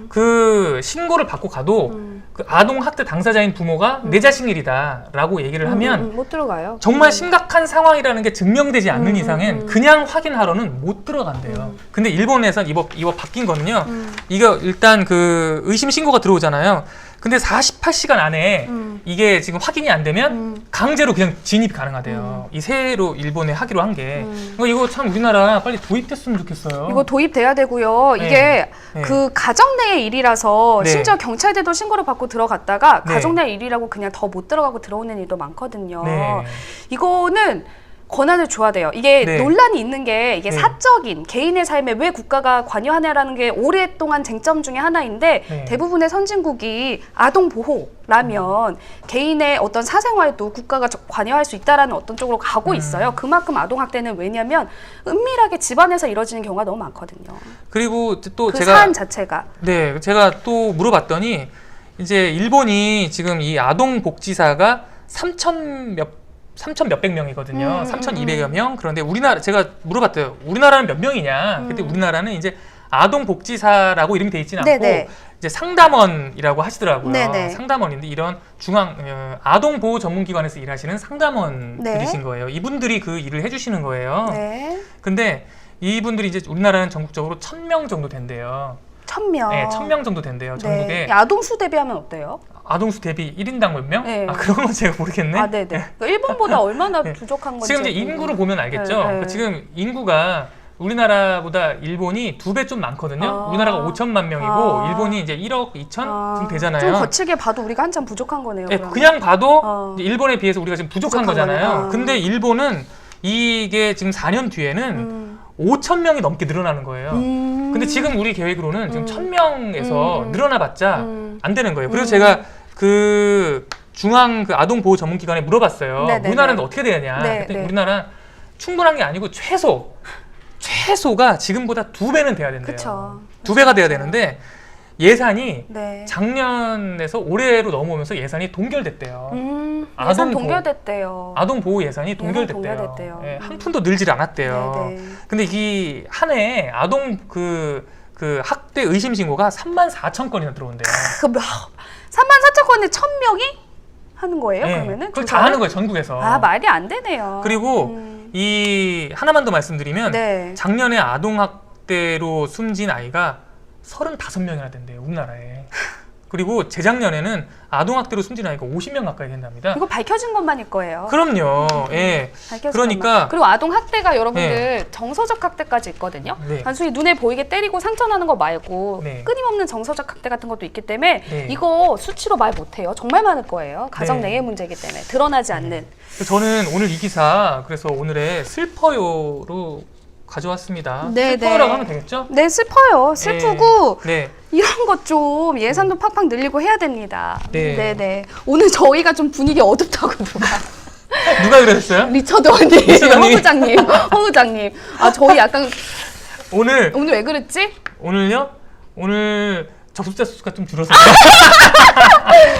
그 신고를 받고 가도 그 아동 학대 당사자인 부모가 내 자식 일이다라고 얘기를 하면 못 들어가요. 정말 심각한 상황이라는 게 증명되지 않는 이상은 그냥 확인하러는 못 들어간대요. 근데 일본에선 이거 바뀐 거는요. 이거 일단 의심 신고가 들어오잖아요. 근데 48시간 안에 이게 지금 확인이 안 되면 강제로 그냥 진입이 가능하대요. 이 새로 일본에 하기로 한 게. 이거 참 우리나라 빨리 도입됐으면 좋겠어요. 이거 도입돼야 되고요. 네. 이게 네. 가정 내의 일이라서 네. 심지어 경찰대도 신고를 받고 들어갔다가 네. 가정 내의 일이라고 그냥 더 못 들어가고 들어오는 일도 많거든요. 네. 이거는 권한을 줘야 돼요. 이게 네. 논란이 있는 게 이게 네. 사적인 개인의 삶에 왜 국가가 관여하냐라는 게 오랫동안 쟁점 중에 하나인데 네. 대부분의 선진국이 아동 보호라면 개인의 어떤 사생활도 국가가 관여할 수 있다라는 어떤 쪽으로 가고 있어요. 그만큼 아동 학대는 왜냐면 은밀하게 집안에서 이루어지는 경우가 너무 많거든요. 그리고 또 그 사안 자체가. 네, 제가 또 물어봤더니 이제 일본이 지금 이 아동 복지사가 3천 몇백 명이거든요. 3,200여 명. 그런데 제가 물어봤대요. 우리나라는 몇 명이냐? 그때 우리나라는 이제 아동 복지사라고 이름이 돼 있지는 않고 네네. 이제 상담원이라고 하시더라고요. 네네. 상담원인데 이런 아동 보호 전문기관에서 일하시는 상담원들이신 네. 거예요. 이분들이 그 일을 해주시는 거예요. 네. 근데 이분들이 이제 우리나라는 전국적으로 1,000명 정도 된대요. 1,000명. 네, 1,000명 정도 된대요. 전국에. 네. 아동수 대비하면 어때요? 아동수 대비 1인당 몇 명? 네. 그런 건 제가 모르겠네. 네네. 그러니까 일본보다 얼마나 부족한 건지. 지금 이제 인구를 보면 알겠죠. 네, 네. 그러니까 지금 인구가 우리나라보다 일본이 2배 좀 많거든요. 우리나라가 5천만 명이고 일본이 이제 1억 2천 좀 되잖아요. 좀 거칠게 봐도 우리가 한참 부족한 거네요. 네, 그러면. 그냥 봐도 이제 일본에 비해서 우리가 지금 부족한 부족한 거잖아요. 거네. 근데 일본은 이게 지금 4년 뒤에는 5천 명이 넘게 늘어나는 거예요. 근데 지금 우리 계획으로는 지금 1,000명에서 늘어나봤자 안 되는 거예요. 그래서 제가 중앙 아동 보호 전문기관에 물어봤어요. 네네네. 우리나라는 어떻게 되느냐. 네, 그랬더니 네. 우리나라 충분한 게 아니고 최소가 지금보다 2배는 돼야 된대요. 그쵸. 2배가 돼야 되는데 예산이 네. 작년에서 올해로 넘어오면서 예산이 동결됐대요. 예산 아동 동결됐대요. 아동 보호 예산이 동결됐대요. 동결됐대요. 예, 한 푼도 늘질 않았대요. 네네. 근데 이 한 해에 아동 학대 의심 신고가 34,000건이나 들어온대요. 34,000건에 1,000명이 하는 거예요? 네, 그러면은? 그걸 다 조사를? 하는 거예요, 전국에서. 말이 안 되네요. 그리고 이 하나만 더 말씀드리면 네. 작년에 아동 학대로 숨진 아이가 35명이나 된대요, 우리나라에. 그리고 재작년에는 아동학대로 숨진 아이가 50명 가까이 된답니다. 이거 밝혀진 것만일 거예요. 그럼요. 예. 밝혀진 그러니까 것만. 그리고 아동 학대가 여러분들 정서적 학대까지 있거든요. 네. 단순히 눈에 보이게 때리고 상처나는 거 말고 네. 끊임없는 정서적 학대 같은 것도 있기 때문에 네. 이거 수치로 말 못해요. 정말 많을 거예요. 가정 네. 내의 문제이기 때문에 드러나지 않는. 저는 오늘 이 기사 그래서 오늘의 슬퍼요로 가져왔습니다. 네, 슬퍼요라고 네. 하면 되겠죠? 네, 슬퍼요. 슬프고 네. 이런 것 좀 예산도 팍팍 늘리고 해야 됩니다. 네. 네, 네. 오늘 저희가 좀 분위기 어둡다고 누가 그러셨어요? 리처드 언니, 리처드 언니. 허 부장님. 아, 저희 약간 오늘 왜 그랬지? 오늘요? 오늘 접속자 수가 좀 줄어서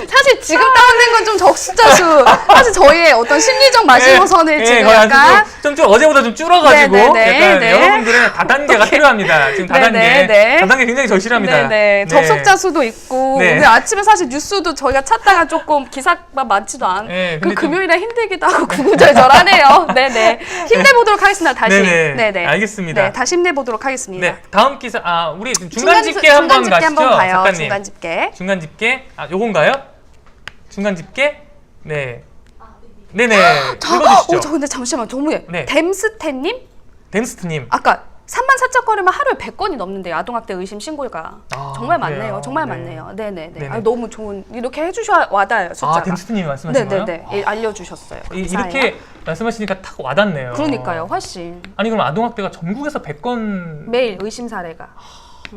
사실 지금 다운된 건 좀 적숫자 수. 사실 저희의 어떤 심리적 마지노선을 지금 약간 좀 어제보다 좀 줄어가지고 네, 네, 네, 약간 네. 여러분들의 다단계가 필요합니다. 지금 다단계, 네, 네. 다단계 굉장히 절실합니다. 네네. 접속자 수도 있고 네. 오늘 아침에 사실 뉴스도 저희가 찾다가 조금 기사가 많지도 않. 네, 그 근데 좀- 금요일에 힘들기도 하고 구구절절하네요. 네네. 힘내보도록 하겠습니다. 다시. 네네. 네네. 알겠습니다. 네, 다시 힘내보도록 하겠습니다. 네, 다음 기사 우리 중간 집계 한번 중간 집계 가시죠. 한번 가요. 작가님. 중간 집계. 중간 집계 요건가요? 중간 집계? 네. 네네. 읽어주시죠. 저 근데 잠시만 너무해. 네. 댐스테님? 댐스트님. 아까 3만 4천 건이면 하루에 100건이 넘는데요. 아동학대 의심 신고가. 아, 정말 그래요? 많네요. 정말 네. 많네요. 네네네. 네네. 아, 너무 좋은 이렇게 해주셔야 와닿아요. 숫자가. 댐스트님 말씀하신 거예요? 네네네. 예, 알려주셨어요. 이렇게 말씀하시니까 탁 와닿네요. 그러니까요. 훨씬. 아니 그럼 아동학대가 전국에서 100건 매일 의심 사례가.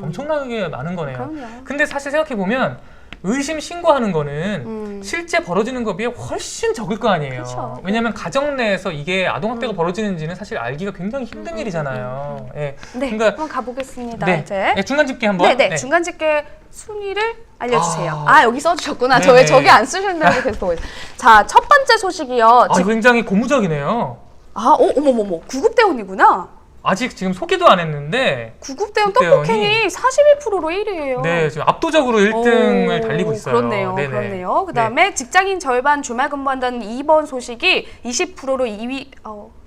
엄청나게 많은 거네요. 그럼요. 근데 사실 생각해 보면 의심 신고하는 거는 실제 벌어지는 것에 비해 훨씬 적을 거 아니에요. 그쵸. 왜냐하면 가정 내에서 이게 아동학대가 벌어지는지는 사실 알기가 굉장히 힘든 일이잖아요. 예. 네. 그러니까 한번 가보겠습니다. 네. 이제. 네, 중간 집계 한번. 네네. 네. 중간 집계 순위를 알려주세요. 아. 여기 써주셨구나. 네네. 저 왜 저기 안 쓰셨는데 계속 보고 있어요. 자, 첫 번째 소식이요. 이거 굉장히 고무적이네요. 어머머머. 구급대원이구나. 아직 지금 소개도 안 했는데 구급대원 구급대원이- 떡볶이니 41%로 1위예요. 네, 지금 압도적으로 1등을 달리고 있어요. 그렇네요. 네네. 그렇네요. 그다음에 직장인 절반 주말 근무한다는 2번 소식이 20%로 2위.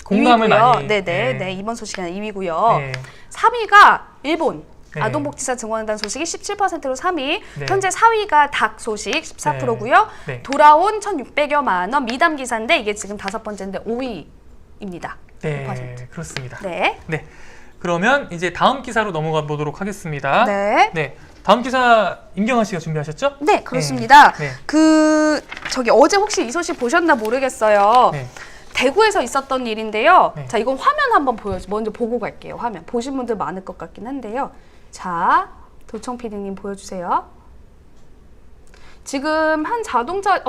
공감을 2위고요. 많이. 네네. 네. 네. 이번 소식이 2위고요. 네. 3위가 일본. 네. 아동복지사 증원한다는 소식이 17%로 3위. 네. 현재 4위가 닭 소식 14%고요. 네. 돌아온 1,600여만 원 미담 기사인데 이게 지금 5번째인데 5위입니다. 네, 5%. 그렇습니다. 네. 네. 그러면 이제 다음 기사로 넘어가 보도록 하겠습니다. 네. 네. 다음 기사 임경아 씨가 준비하셨죠? 네, 그렇습니다. 네. 저기 어제 혹시 이 소식 보셨나 모르겠어요. 네. 대구에서 있었던 일인데요. 네. 자, 이건 화면 한번 먼저 보고 갈게요. 화면. 보신 분들 많을 것 같긴 한데요. 자, 도청 PD님 보여주세요. 지금 한 자동차,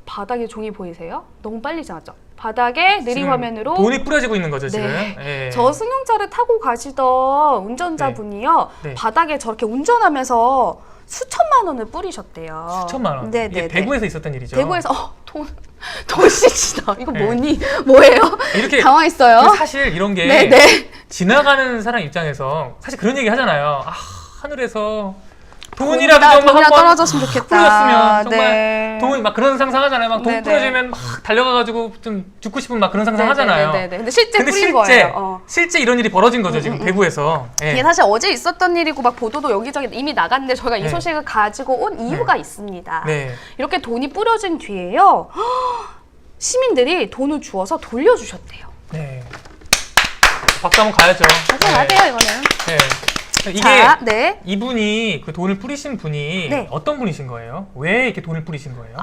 바닥에 종이 보이세요? 너무 빨리 지나죠? 바닥에 느린 지금 화면으로 돈이 뿌려지고 있는 거죠, 지금. 네. 예. 저 승용차를 타고 가시던 운전자분이요. 네. 네. 바닥에 저렇게 운전하면서 수천만 원을 뿌리셨대요. 수천만 원. 네, 이게 네, 대구에서 있었던 일이죠. 대구에서 도시지다. 이거 네. 뭐니? 뭐예요? 이렇게 당황했어요. 사실 이런 게 네, 네. 지나가는 사람 입장에서 사실 그런 얘기 하잖아요. 하늘에서 돈이라도 좀 돈이나 한번 떨어졌으면 좋겠다. 뿌렸으면 정말 네. 돈이 막 그런 상상하잖아요. 막 돈 네네. 뿌려지면 막 달려가가지고 좀 죽고 싶은 막 그런 상상하잖아요. 네. 근데 실제 뿌린 거예요. 실제 이런 일이 벌어진 거죠 지금 대구에서. 예. 이게 사실 어제 있었던 일이고 막 보도도 여기저기 이미 나갔는데 저희가 이 네. 소식을 가지고 온 이유가 있습니다. 네. 이렇게 돈이 뿌려진 뒤에요. 시민들이 돈을 주어서 돌려주셨대요. 네. 박수 한번 가야죠. 가야 돼요 이거는. 네. 이게 자, 네. 이분이 그 돈을 뿌리신 분이 네. 어떤 분이신 거예요? 왜 이렇게 돈을 뿌리신 거예요?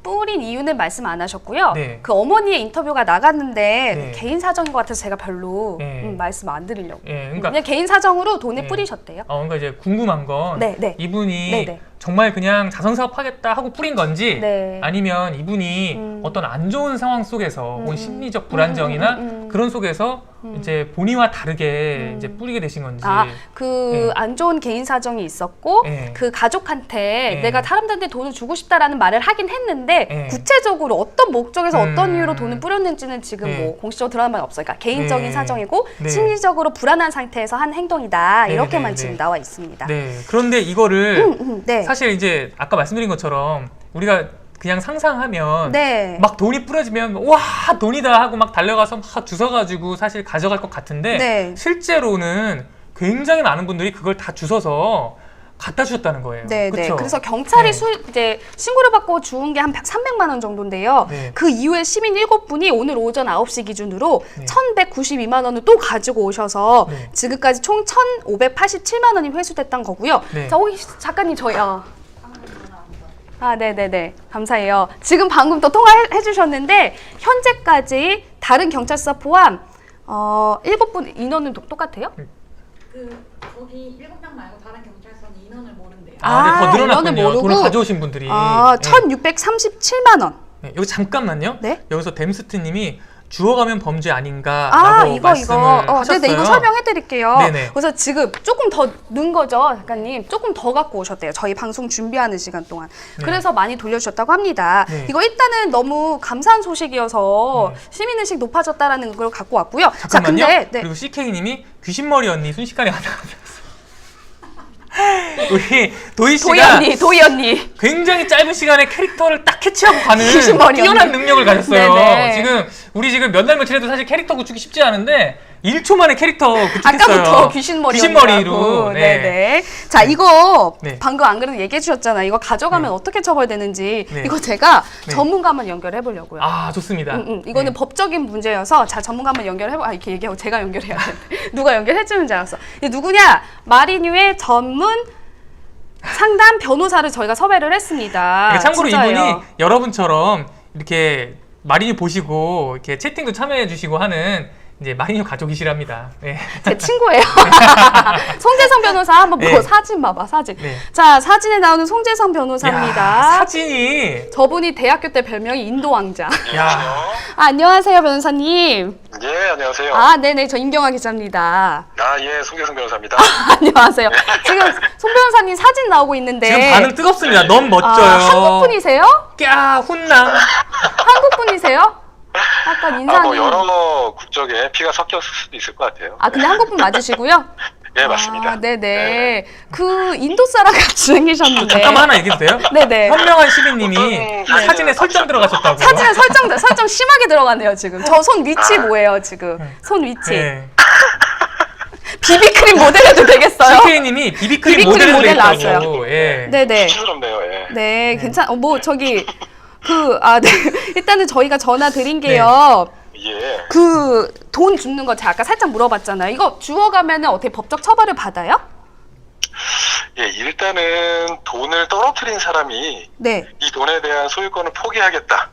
뿌린 이유는 말씀 안 하셨고요. 네. 그 어머니의 인터뷰가 나갔는데 네. 개인 사정인 것 같아서 제가 별로 네. 말씀 안 드리려고. 예, 그러니까 그냥 개인 사정으로 돈을 네. 뿌리셨대요. 그러니까 이제 궁금한 건 네, 네. 이분이 네, 네. 정말 그냥 자선사업 하겠다 하고 뿌린 건지 네. 아니면 이분이 어떤 안 좋은 상황 속에서 혹은 심리적 불안정이나 그런 속에서 이제 본인과 다르게 이제 뿌리게 되신 건지. 그 안 좋은 개인 사정이 있었고 네. 그 가족한테 네. 내가 사람들한테 돈을 주고 싶다라는 말을 하긴 했는데 네. 구체적으로 어떤 목적에서 어떤 이유로 돈을 뿌렸는지는 지금 네. 뭐 공식적으로 드러난 바가 없어요. 그러니까 개인적인 네. 사정이고 네. 심리적으로 불안한 상태에서 한 행동이다. 네, 이렇게만 네, 지금 네. 나와 있습니다. 네. 그런데 이거를 네. 사실 이제 아까 말씀드린 것처럼 우리가 그냥 상상하면 네. 막 돈이 뿌려지면 와 돈이다 하고 막 달려가서 막 주워가지고 사실 가져갈 것 같은데 네. 실제로는 굉장히 많은 분들이 그걸 다 주워서 갖다 주셨다는 거예요. 네, 그쵸? 네. 그래서 경찰이 네. 이제 신고를 받고 주운 게 한 300만 원 정도인데요. 네. 그 이후에 시민 7분이 오늘 오전 9시 기준으로 네. 1,192만 원을 또 가지고 오셔서 네. 지금까지 총 1,587만 원이 회수됐던 거고요. 네. 자, 혹시 작가님 네네네. 감사해요. 지금 방금 또 통화해 주셨는데 현재까지 다른 경찰서 포함 7분 인원은 똑같아요? 거기 7명 말고 다른 경찰서는 인원을 모른대요. 네, 더 인원을 늘어났군요. 모르고 돈을 가져오신 분들이. 네. 1,637만 원. 네, 여기 잠깐만요. 네? 여기서 댐스트님이 주워가면 범죄 아닌가라고 말씀을 하셨어요. 네네, 이거 설명해 드릴게요. 네네. 그래서 지금 조금 더 는 거죠, 작가님. 조금 더 갖고 오셨대요. 저희 방송 준비하는 시간 동안. 네. 그래서 많이 돌려주셨다고 합니다. 네. 이거 일단은 너무 감사한 소식이어서 시민의식 높아졌다라는 걸 갖고 왔고요. 잠깐만요. 자, 근데 그리고 CK님이 귀신머리 언니 순식간에 하나가셨어요. 우리 도희 씨가 도희 언니. 굉장히 짧은 시간에 캐릭터를 딱 캐치하고 가는 귀신머리 뛰어난 언니. 능력을 가졌어요. 네네. 지금 몇 날 며칠 해도 사실 캐릭터 구축이 쉽지 않은데 1초 만에 캐릭터 구축했어요. 아까부터 귀신머리로. 네네. 자, 이거 네. 방금 안 그래도 얘기해 주셨잖아요. 이거 가져가면 어떻게 처벌되는지. 네. 이거 제가 네. 전문가만 연결해 보려고요. 아, 좋습니다. 이거는 네. 법적인 문제여서 자 전문가만 이렇게 얘기하고 제가 연결해야 돼. 누가 연결해주는 줄 알았어. 이게 누구냐? 마리뉴의 전문 상담 변호사를 저희가 섭외를 했습니다. 그러니까 참고로 진짜예요. 이분이 여러분처럼 이렇게 마리뉴 보시고 이렇게 채팅도 참여해 주시고 하는 이제 마리뉴 가족이시랍니다. 네. 제 친구예요. 송재성 변호사 한번 네. 사진 봐봐, 사진. 네. 자, 사진에 나오는 송재성 변호사입니다. 야, 사진이 저분이 대학교 때 별명이 인도 왕자. 야. 안녕하세요, 변호사님. 예, 안녕하세요. 네네, 저 임경아 기자입니다. 예, 송재성 변호사입니다. 안녕하세요. 지금 송 변호사님 사진 나오고 있는데 지금 반응 뜨겁습니다. 너무 멋져요. 한국 분이세요? 꺄 훈남. 한국 분이세요? 아까 인상이. 여러 국적에 피가 섞였을 수도 있을 것 같아요. 근데 한국 분 맞으시고요? 예, 맞습니다. 네네. 네. 그 인도 사람 같이 생기셨는데. 잠깐만 하나 얘기해도 돼요? 네네. 현명한 시민님이 어떤 사진에 설정 들어가셨다고. 사진에 설정 심하게 들어가네요 지금. 저 손 위치 뭐예요 지금? 손 위치. 네. 비비크림 모델 해도 되겠어요? CK님이 비비크림 비비크림 모델로 모델 있다고. 나왔어요. 예. 네네. 시스럽네요. 예. 네, 뭐 저기 네. 일단은 저희가 전화 드린 게요. 예. 그 돈 줍는 거 제가 아까 살짝 물어봤잖아요. 이거 주워가면은 어떻게 법적 처벌을 받아요? 예, 일단은 돈을 떨어뜨린 사람이 네. 이 돈에 대한 소유권을 포기하겠다.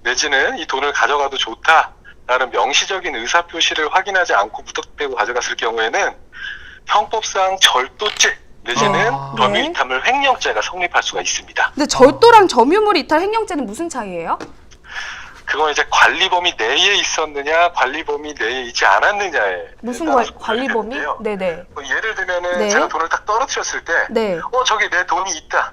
내지는 이 돈을 가져가도 좋다라는 명시적인 의사표시를 확인하지 않고 무턱대고 가져갔을 경우에는 형법상 절도죄 내지는 범위이탈물 횡령죄가 성립할 수가 있습니다. 근데 절도랑 점유물 이탈 횡령죄는 무슨 차이예요? 그건 이제 관리범위 내에 있었느냐, 관리범위 내에 있지 않았느냐에 무슨 따라서 관리 범위? 있는데요. 네네. 예를 들면은 네. 제가 돈을 딱 떨어뜨렸을 때, 네. 저기 내 돈이 있다,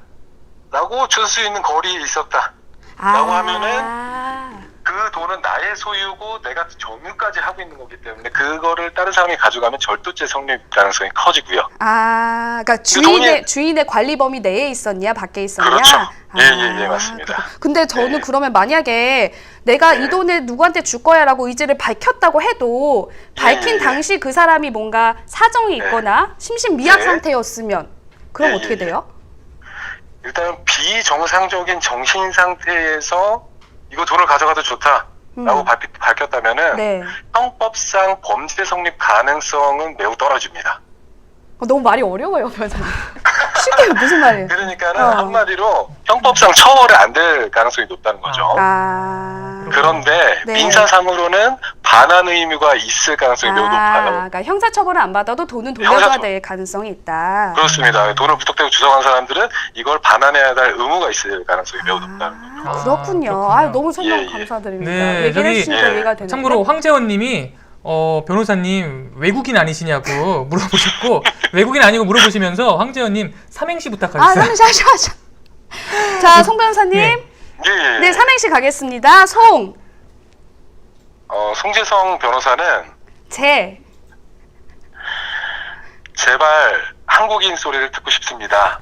라고 줄 수 있는 거리에 있었다, 라고 하면은 그 돈은 나의 소유고 내가 점유까지 하고 있는 거기 때문에 그거를 다른 사람이 가져가면 절도죄 성립 가능성이 커지고요. 그러니까 주인의 관리 범위 내에 있었냐, 밖에 있었냐? 그렇죠. 예, 맞습니다. 근데 저는 네. 그러면 만약에 내가 이 돈을 누구한테 줄 거야라고 의지를 밝혔다고 해도 밝힌 당시 그 사람이 뭔가 사정이 있거나 심신미약 네. 상태였으면 그럼 예, 어떻게 돼요? 일단 비정상적인 정신 상태에서 이거 돈을 가져가도 좋다라고 밝혔다면은 네. 형법상 범죄 성립 가능성은 매우 떨어집니다. 너무 말이 어려워요, 변호사님. 쉽게 무슨 말이에요? 그러니까는 한마디로 형법상 처벌이 안 될 가능성이 높다는 거죠. 그런데 네. 민사상으로는 반환 의무가 있을 가능성이 매우 높아요. 그러니까 형사처벌을 안 받아도 돈은 돌려줘야 될 가능성이 있다. 그렇습니다. 돈을 무턱대고 주장한 사람들은 이걸 반환해야 할 의무가 있을 가능성이 매우 높다는 거죠. 그렇군요. 너무 설명 예. 감사드립니다. 네, 얘기를 저기 해주시니까 이해가 되네요. 참고로 황재원님이 변호사님 외국인 아니시냐고 물어보셨고 외국인 아니고 물어보시면서 황재원님 삼행시 부탁하셨어요. 삼행시 하셔. 자, 송 변호사님. 네. 예. 네, 삼행시 가겠습니다. 송재성 변호사는 제발 한국인 소리를 듣고 싶습니다.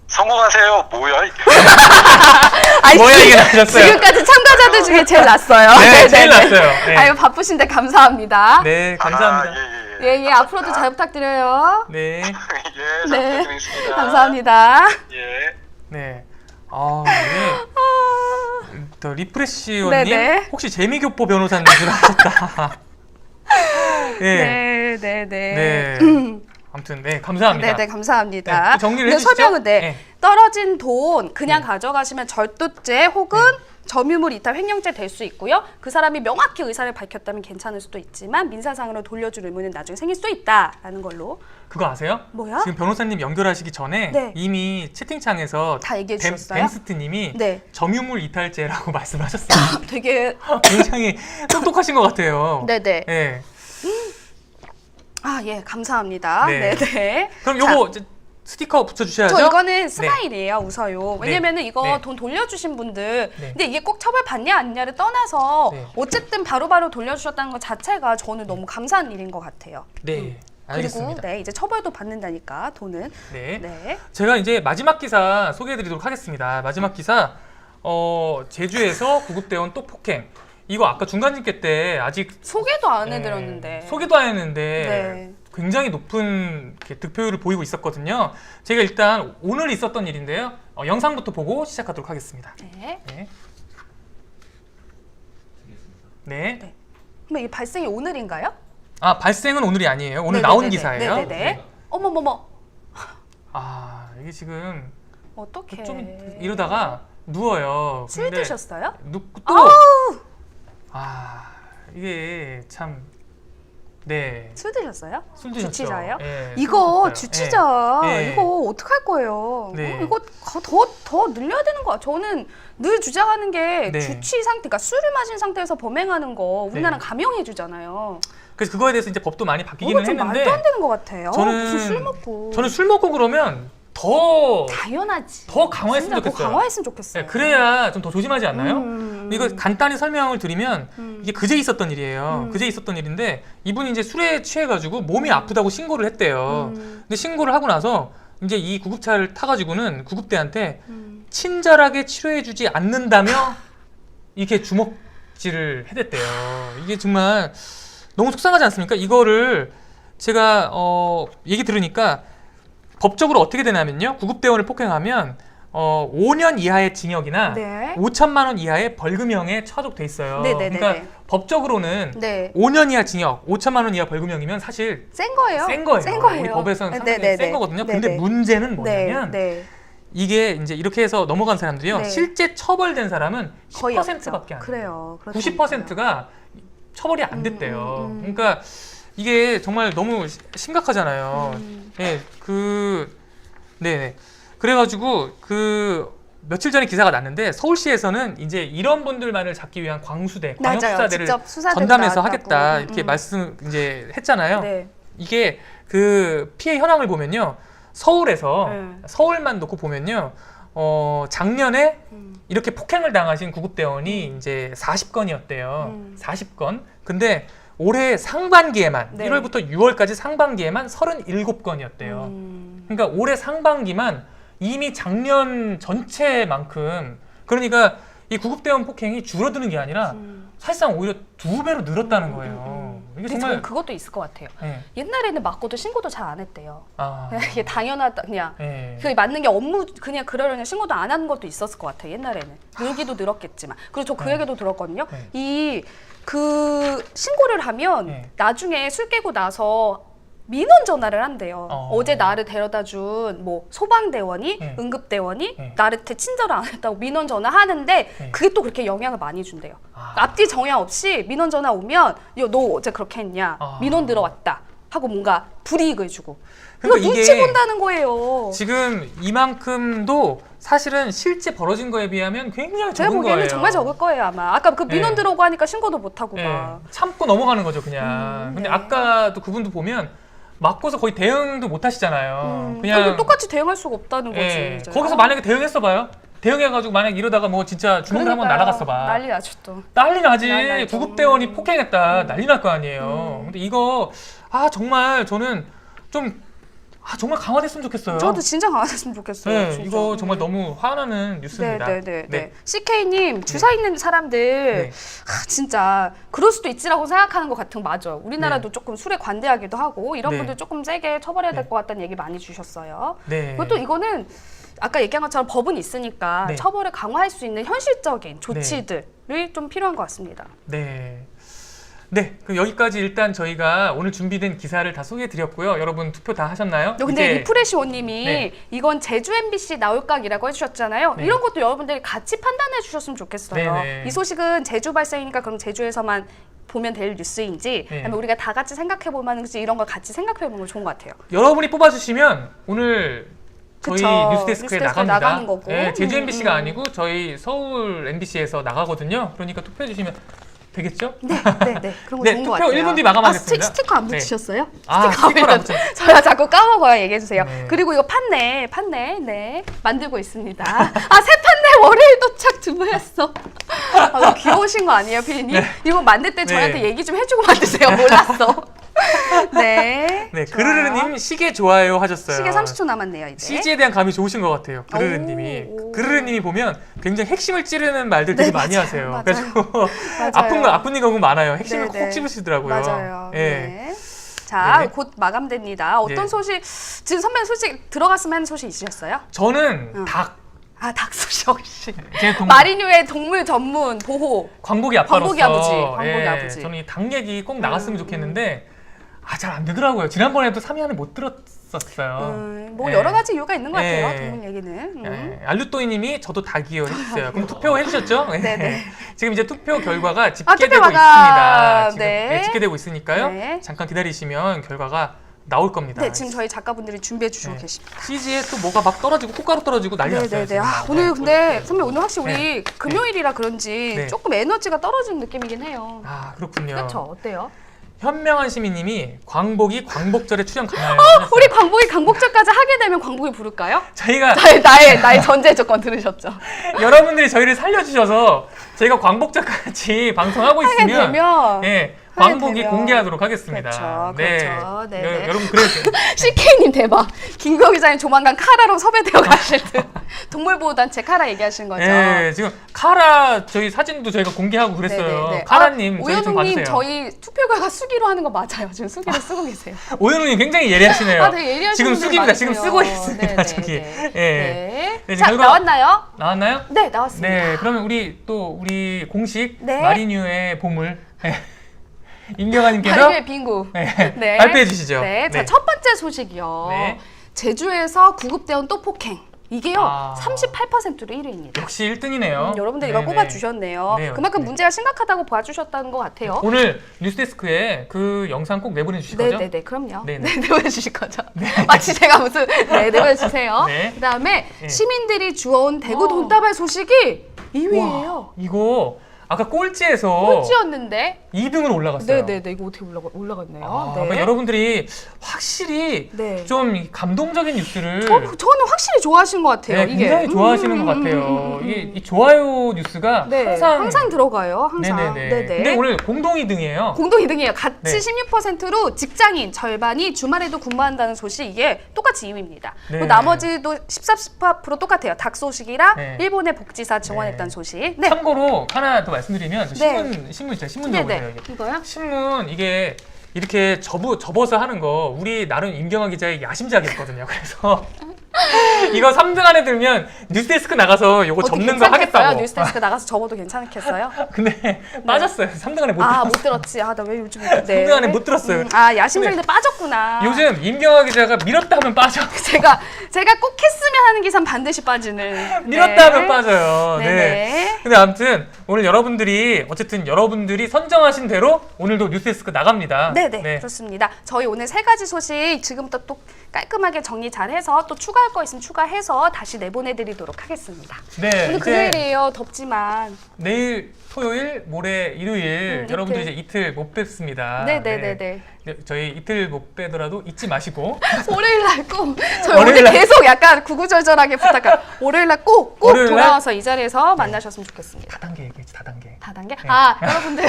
성공하세요. 뭐야 이게? 뭐야 이게 나셨어요? 지금까지 참가자들 중에 제일 낫어요. 네, 제일 낫어요. 네. 바쁘신데 감사합니다. 네, 감사합니다. 예. 예, 앞으로도 잘 부탁드려요. 네. 예, 잘 네. 부탁드리겠습니다. 감사합니다. 예. 네. 네. 더 리프레시원님 네네. 혹시 재미교포 변호사님 줄 아셨다. 네. 네. 아무튼 네 감사합니다. 네, 감사합니다. 네, 정리를 근데 해주시죠. 설명은 네. 떨어진 돈 그냥 가져가시면 절도죄 혹은 점유물 이탈 횡령죄 될 수 있고요. 그 사람이 명확히 의사를 밝혔다면 괜찮을 수도 있지만 민사상으로 돌려줄 의무는 나중에 생길 수 있다라는 걸로. 그거 아세요? 뭐야? 지금 변호사님 연결하시기 전에 네. 이미 채팅창에서 다 얘기해 주셨어요? 벤스트님이 네. 점유물 이탈죄라고 말씀하셨어요. 되게 굉장히 똑똑하신 것 같아요. 네네. 네. 예, 감사합니다. 네. 네네. 그럼 요거 스티커 붙여주셔야죠. 저 이거는 스마일이에요. 웃어요. 왜냐면은 이거 네. 돈 돌려주신 분들 네. 근데 이게 꼭 처벌 받냐 아니냐를 떠나서 네. 어쨌든 바로바로 돌려주셨다는 것 자체가 저는 너무 감사한 일인 것 같아요. 네. 그리고 알겠습니다. 네, 이제 처벌도 받는다니까 돈은. 네. 네. 제가 이제 마지막 기사 소개해드리도록 하겠습니다. 마지막 기사 제주에서 구급대원 또 폭행. 이거 아까 중간집계 때 아직 소개도 안 해드렸는데. 소개도 안 했는데 네. 굉장히 높은 이렇게 득표율을 보이고 있었거든요. 제가 일단 오늘 있었던 일인데요. 영상부터 보고 시작하도록 하겠습니다. 네. 네. 네. 네. 그럼 이 발생이 오늘인가요? 발생은 오늘이 아니에요. 오늘 네네네네. 나온 기사예요. 네네네. 네. 어머머머. 이게 지금 어떡해. 좀 이러다가 누워요. 술 근데 드셨어요? 눕고 또 이게 참 네. 술 드셨어요? 술 드셨죠. 주치자예요? 예, 이거 술 드셨어요. 주치자 예. 이거 어떡할 거예요? 네. 이거 더 늘려야 되는 거야. 저는 늘 주장하는 게 네. 주치 상태, 그러니까 술을 마신 상태에서 범행하는 거 우리나라 네. 감형해 주잖아요. 그래서 그거에 대해서 이제 법도 많이 이거 바뀌기는 좀 했는데 말도 안 되는 것 같아요. 저는 무슨 술 먹고. 저는 술 먹고 그러면 더 당연하지. 강화했으면 진짜 더 좋겠어요. 강화했으면 좋겠어요. 네, 그래야 좀 더 조심하지 않나요? 이거 간단히 설명을 드리면 이게 그제 있었던 일이에요. 그제 있었던 일인데 이분이 이제 술에 취해가지고 몸이 아프다고 신고를 했대요. 근데 신고를 하고 나서 이제 이 구급차를 타가지고는 구급대한테 친절하게 치료해주지 않는다며 이렇게 주먹질을 해댔대요. 이게 정말 너무 속상하지 않습니까? 이거를 제가 얘기 들으니까 법적으로 어떻게 되냐면요. 구급대원을 폭행하면 5년 이하의 징역이나 네. 5천만 원 이하의 벌금형에 처하도록 돼 있어요. 네네네네. 그러니까 법적으로는 네. 5년 이하 징역, 5천만 원 이하 벌금형이면 사실 센 거예요. 센 거예요. 센 거예요. 우리 법에서는 상당히 네네네. 센 거거든요. 근데 네네. 문제는 뭐냐면 네. 이게 이제 이렇게 해서 넘어간 사람들이요. 네. 실제 처벌된 사람은 거의 10%밖에 안 돼요. 그래요. 90%가 처벌이 안 됐대요. 그러니까 이게 정말 너무 심각하잖아요. 네, 네. 그래가지고 며칠 전에 기사가 났는데 서울시에서는 이제 이런 분들만을 잡기 위한 광수대, 맞아요. 광역수사대를 직접 수사대도 전담해서 나왔다고. 하겠다 이렇게 말씀 이제 했잖아요. 네. 이게 그 피해 현황을 보면요, 서울에서 네. 서울만 놓고 보면요, 작년에 이렇게 폭행을 당하신 구급대원이 이제 40건이었대요. 40건. 근데 올해 상반기에만 네. 1월부터 6월까지 상반기에만 37건이었대요. 그러니까 올해 상반기만 이미 작년 전체만큼, 그러니까 이 구급대원 폭행이 줄어드는 게 아니라 사실상 오히려 2배로 늘었다는 거예요. 이게 근데 정말 저는 그것도 있을 것 같아요. 네. 옛날에는 맞고도 신고도 잘 안 했대요. 아, 그냥 이게 당연하다 그냥. 네. 그 맞는 게 업무 그냥 그러려니 신고도 안 하는 것도 있었을 것 같아요. 옛날에는 늘기도 늘었겠지만. 그리고 저 그 얘기도 들었거든요. 네. 그 신고를 하면 네. 나중에 술 깨고 나서 민원 전화를 한대요. 어. 어제 나를 데려다 준 뭐 소방대원이, 네. 응급대원이 네. 나한테 친절을 안 했다고 민원 전화하는데 네. 그게 또 그렇게 영향을 많이 준대요. 아. 앞뒤 정향 없이 민원 전화 오면 너 어제 그렇게 했냐? 아. 민원 들어왔다. 하고 뭔가 불이익을 주고. 그러니까 이거 이게 눈치 본다는 거예요. 지금 이만큼도 사실은 실제 벌어진 거에 비하면 굉장히 제가 적은 보기에는 거예요. 정말 적을 거예요 아마. 아까 그 민원 네. 들어오고 하니까 신고도 못 하고 네, 막. 참고 넘어가는 거죠 그냥. 근데 네. 아까도 그분도 보면 맞고서 거의 대응도 못 하시잖아요. 그냥 그냥 똑같이 대응할 수가 없다는 거지. 예, 이제. 거기서 만약에 대응했어 봐요. 대응해가지고 만약 이러다가 뭐 진짜 주먹을 한번 그러니까요. 날아갔어 봐. 난리 나죠 또. 난리 나지. 난리 나죠. 구급대원이 폭행했다. 난리 날 거 아니에요. 근데 이거 정말 저는 좀 정말 강화됐으면 좋겠어요. 저도 진짜 강화됐으면 좋겠어요. 네, 진짜. 이거 정말 너무 화나는 뉴스입니다. 네. CK님 주사 있는 사람들 진짜 그럴 수도 있지라고 생각하는 것 같은 거 맞아요. 우리나라도 조금 술에 관대하기도 하고 이런 분들 조금 세게 처벌해야 될 것 같다는 얘기 많이 주셨어요. 그리고 또 이거는 아까 얘기한 것처럼 법은 있으니까 처벌을 강화할 수 있는 현실적인 조치들이 좀 필요한 것 같습니다. 네, 그럼 여기까지 일단 저희가 오늘 준비된 기사를 다 소개해드렸고요. 여러분 투표 다 하셨나요? 근데 리프레시원님이 이건 제주 MBC 나올각이라고 해주셨잖아요. 이런 것도 여러분들이 같이 판단해 주셨으면 좋겠어요. 이 소식은 제주 발생이니까 그럼 제주에서만 보면 될 뉴스인지 아니면 우리가 다 같이 생각해 볼 만한지 이런 걸 같이 생각해 보면 좋은 것 같아요. 여러분이 뽑아주시면 오늘 저희 뉴스데스크에 나갑니다. 나가는 거고. 제주 MBC가 아니고 저희 서울 MBC에서 나가거든요. 그러니까 투표해 주시면 되겠죠? 네. 그런 거 좋은 것 같아요. 투표 1분 뒤 마감하겠습니다. 스티커 안 붙이셨어요? 스티커를 안 붙였어요. 저야 자꾸 까먹어요. 얘기해 주세요. 그리고 이거 판넬 만들고 있습니다. 새 판넬 월요일 도착 주문했어. 너무 귀여우신 거 아니에요, 피디님? 이거 만들 때 저한테 얘기 좀 해주고 만드세요. 몰랐어. 그르르님 시계 좋아요 하셨어요. 시계 30초 남았네요, 이제. CG에 대한 감이 좋으신 것 같아요. 그르르님이. 그르르님이 보면 굉장히 핵심을 찌르는 말들 되게 많이 하세요. 그래서 아픈 경우 많아요. 핵심을 콕 집으시더라고요. 맞아요. 자, 곧 마감됩니다. 어떤 소식, 지금 선배님 솔직히 들어갔으면 하는 소식 있으셨어요? 저는 닭 소식 역시. 마리뉴의 동물 전문 보호. 광복이 아빠로서. 광복이 아버지. 저는 이 닭 얘기 꼭 나갔으면 좋겠는데 잘 안 되더라고요. 지난번에도 3위 안에 못 들었었어요. 여러 가지 이유가 있는 것 같아요. 동물 얘기는. 알루또이님이 저도 닭이요 해주세요. 그럼 투표 해주셨죠? 네네. 지금 이제 투표 결과가 집계되고 있습니다. 지금 집계되고 있으니까요. 잠깐 기다리시면 결과가 나올 겁니다. 네, 지금 저희 작가분들이 준비해 주시고 계십니다. CG에 또 뭐가 막 떨어지고 꽃가루 떨어지고 난리 났어요. 오늘 근데 선배 오늘 확실히 우리 금요일이라 그런지 조금 에너지가 떨어지는 느낌이긴 해요. 그렇군요. 그렇죠. 어때요? 현명한 시민님이 광복이 광복절에 출연 가나요? 우리 광복이 광복절까지 하게 되면 광복이 부를까요? 저희가 나의 전제 조건 들으셨죠? 여러분들이 저희를 살려주셔서 저희가 광복절까지 방송하고 있으면 광복이 공개하도록 하겠습니다. 그렇죠. 여러분 그래서 CK님 대박. 김구영 기자님 조만간 카라로 섭외되어 가실 듯. 동물보호단체 카라 얘기하시는 거죠? 지금 카라 저희 사진도 저희가 공개하고 그랬어요. 카라님 저희 좀 봐주세요. 오연우님 저희 투표 결과 수기로 하는 거 맞아요. 지금 수기를 쓰고 계세요. 오연우님 굉장히 예리하시네요. 되게 예리하신 지금 수기입니다. 많으세요. 지금 쓰고 있습니다. 저기. 자, 나왔나요? 나왔나요? 네, 나왔습니다. 그러면 우리 공식 마리뉴의 보물 임경아님께서 마리뉴의 빙구 발표해 주시죠. 자, 첫 번째 소식이요. 제주에서 구급대원 또 폭행. 이게요 38%로 1위입니다. 역시 1등이네요. 여러분들 이걸 꼽아주셨네요. 그만큼 문제가 심각하다고 봐주셨다는 것 같아요. 오늘 뉴스데스크에 그 영상 꼭 내보내주실 거죠? 네네네, 그럼요. 내보내주실 거죠. 마치 제가 무슨 내보내주세요. 그다음에 시민들이 주워온 대구 돈다발 소식이 2위예요. 이거 아까 꼴찌에서 꼴찌였는데 2등으로 올라갔어요. 네네네, 이거 어떻게 올라갔네요. 그러니까 여러분들이 확실히 좀 감동적인 뉴스를 저는 확실히 좋아하신 것 같아요. 이게 굉장히 좋아하시는 것 같아요. 이 좋아요 뉴스가 항상 들어가요. 항상. 근데 오늘 공동 2등이에요. 공동 2등이에요. 같이 16%로 직장인 절반이 주말에도 근무한다는 소식 이게 똑같이 2위입니다. 그리고 나머지도 14% 똑같아요. 닭 소식이랑 일본의 복지사 지원했다는 소식. 참고로 하나 더 말씀드리면 신문 있죠. 신문 적어보세요. 이거요? 신문 이게 이렇게 접어서 하는 거 우리 나름 임경아 기자의 야심작이었거든요. 그래서 이거 3등 안에 들면 뉴스데스크 나가서 이거 접는 거 하겠다고. 뉴스데스크 나가서 접어도 괜찮겠어요? 근데 빠졌어요. 3등 안에 못 들었어요. 들었어요. 못 들었지. 나 왜 요즘 3등 안에 못 들었어요. 야심작인데 빠졌구나. 요즘 임경아 기자가 밀었다 하면 빠져. 제가 꼭 했으면 하는 기사는 반드시 빠지는. 밀었다 하면 빠져요. 근데 아무튼 오늘 어쨌든 여러분들이 선정하신 대로 오늘도 뉴스데스크 나갑니다. 그렇습니다. 저희 오늘 3가지 소식 지금부터 또 깔끔하게 정리 잘해서 또 추가할 거 있으면 추가해서 다시 내보내드리도록 하겠습니다. 오늘 금요일이에요. 덥지만 내일 토요일, 모레 일요일 여러분들 이제 이틀 못 뵙습니다. 저희 이틀 못 뵈더라도 잊지 마시고 월요일날 꼭 저희 오늘 계속 약간 구구절절하게 부탁할게요. 월요일날 꼭 돌아와서 이 자리에서 만나셨으면 좋겠습니다. 다단계 얘기했지. 다단계. 여러분들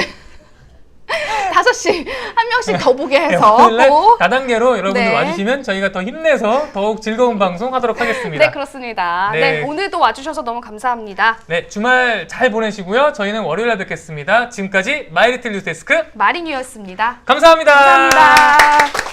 5시 한 명씩 더 보게 해서 월요일날 꼭. 다단계로 여러분들 네. 와주시면 저희가 더 힘내서 더욱 즐거운 방송 하도록 하겠습니다. 네, 그렇습니다. 네. 네, 오늘도 와주셔서 너무 감사합니다. 네, 주말 잘 보내시고요. 저희는 월요일날 뵙겠습니다. 지금까지 마이리틀 뉴스데스크 마린이었습니다. 감사합니다. 감사합니다.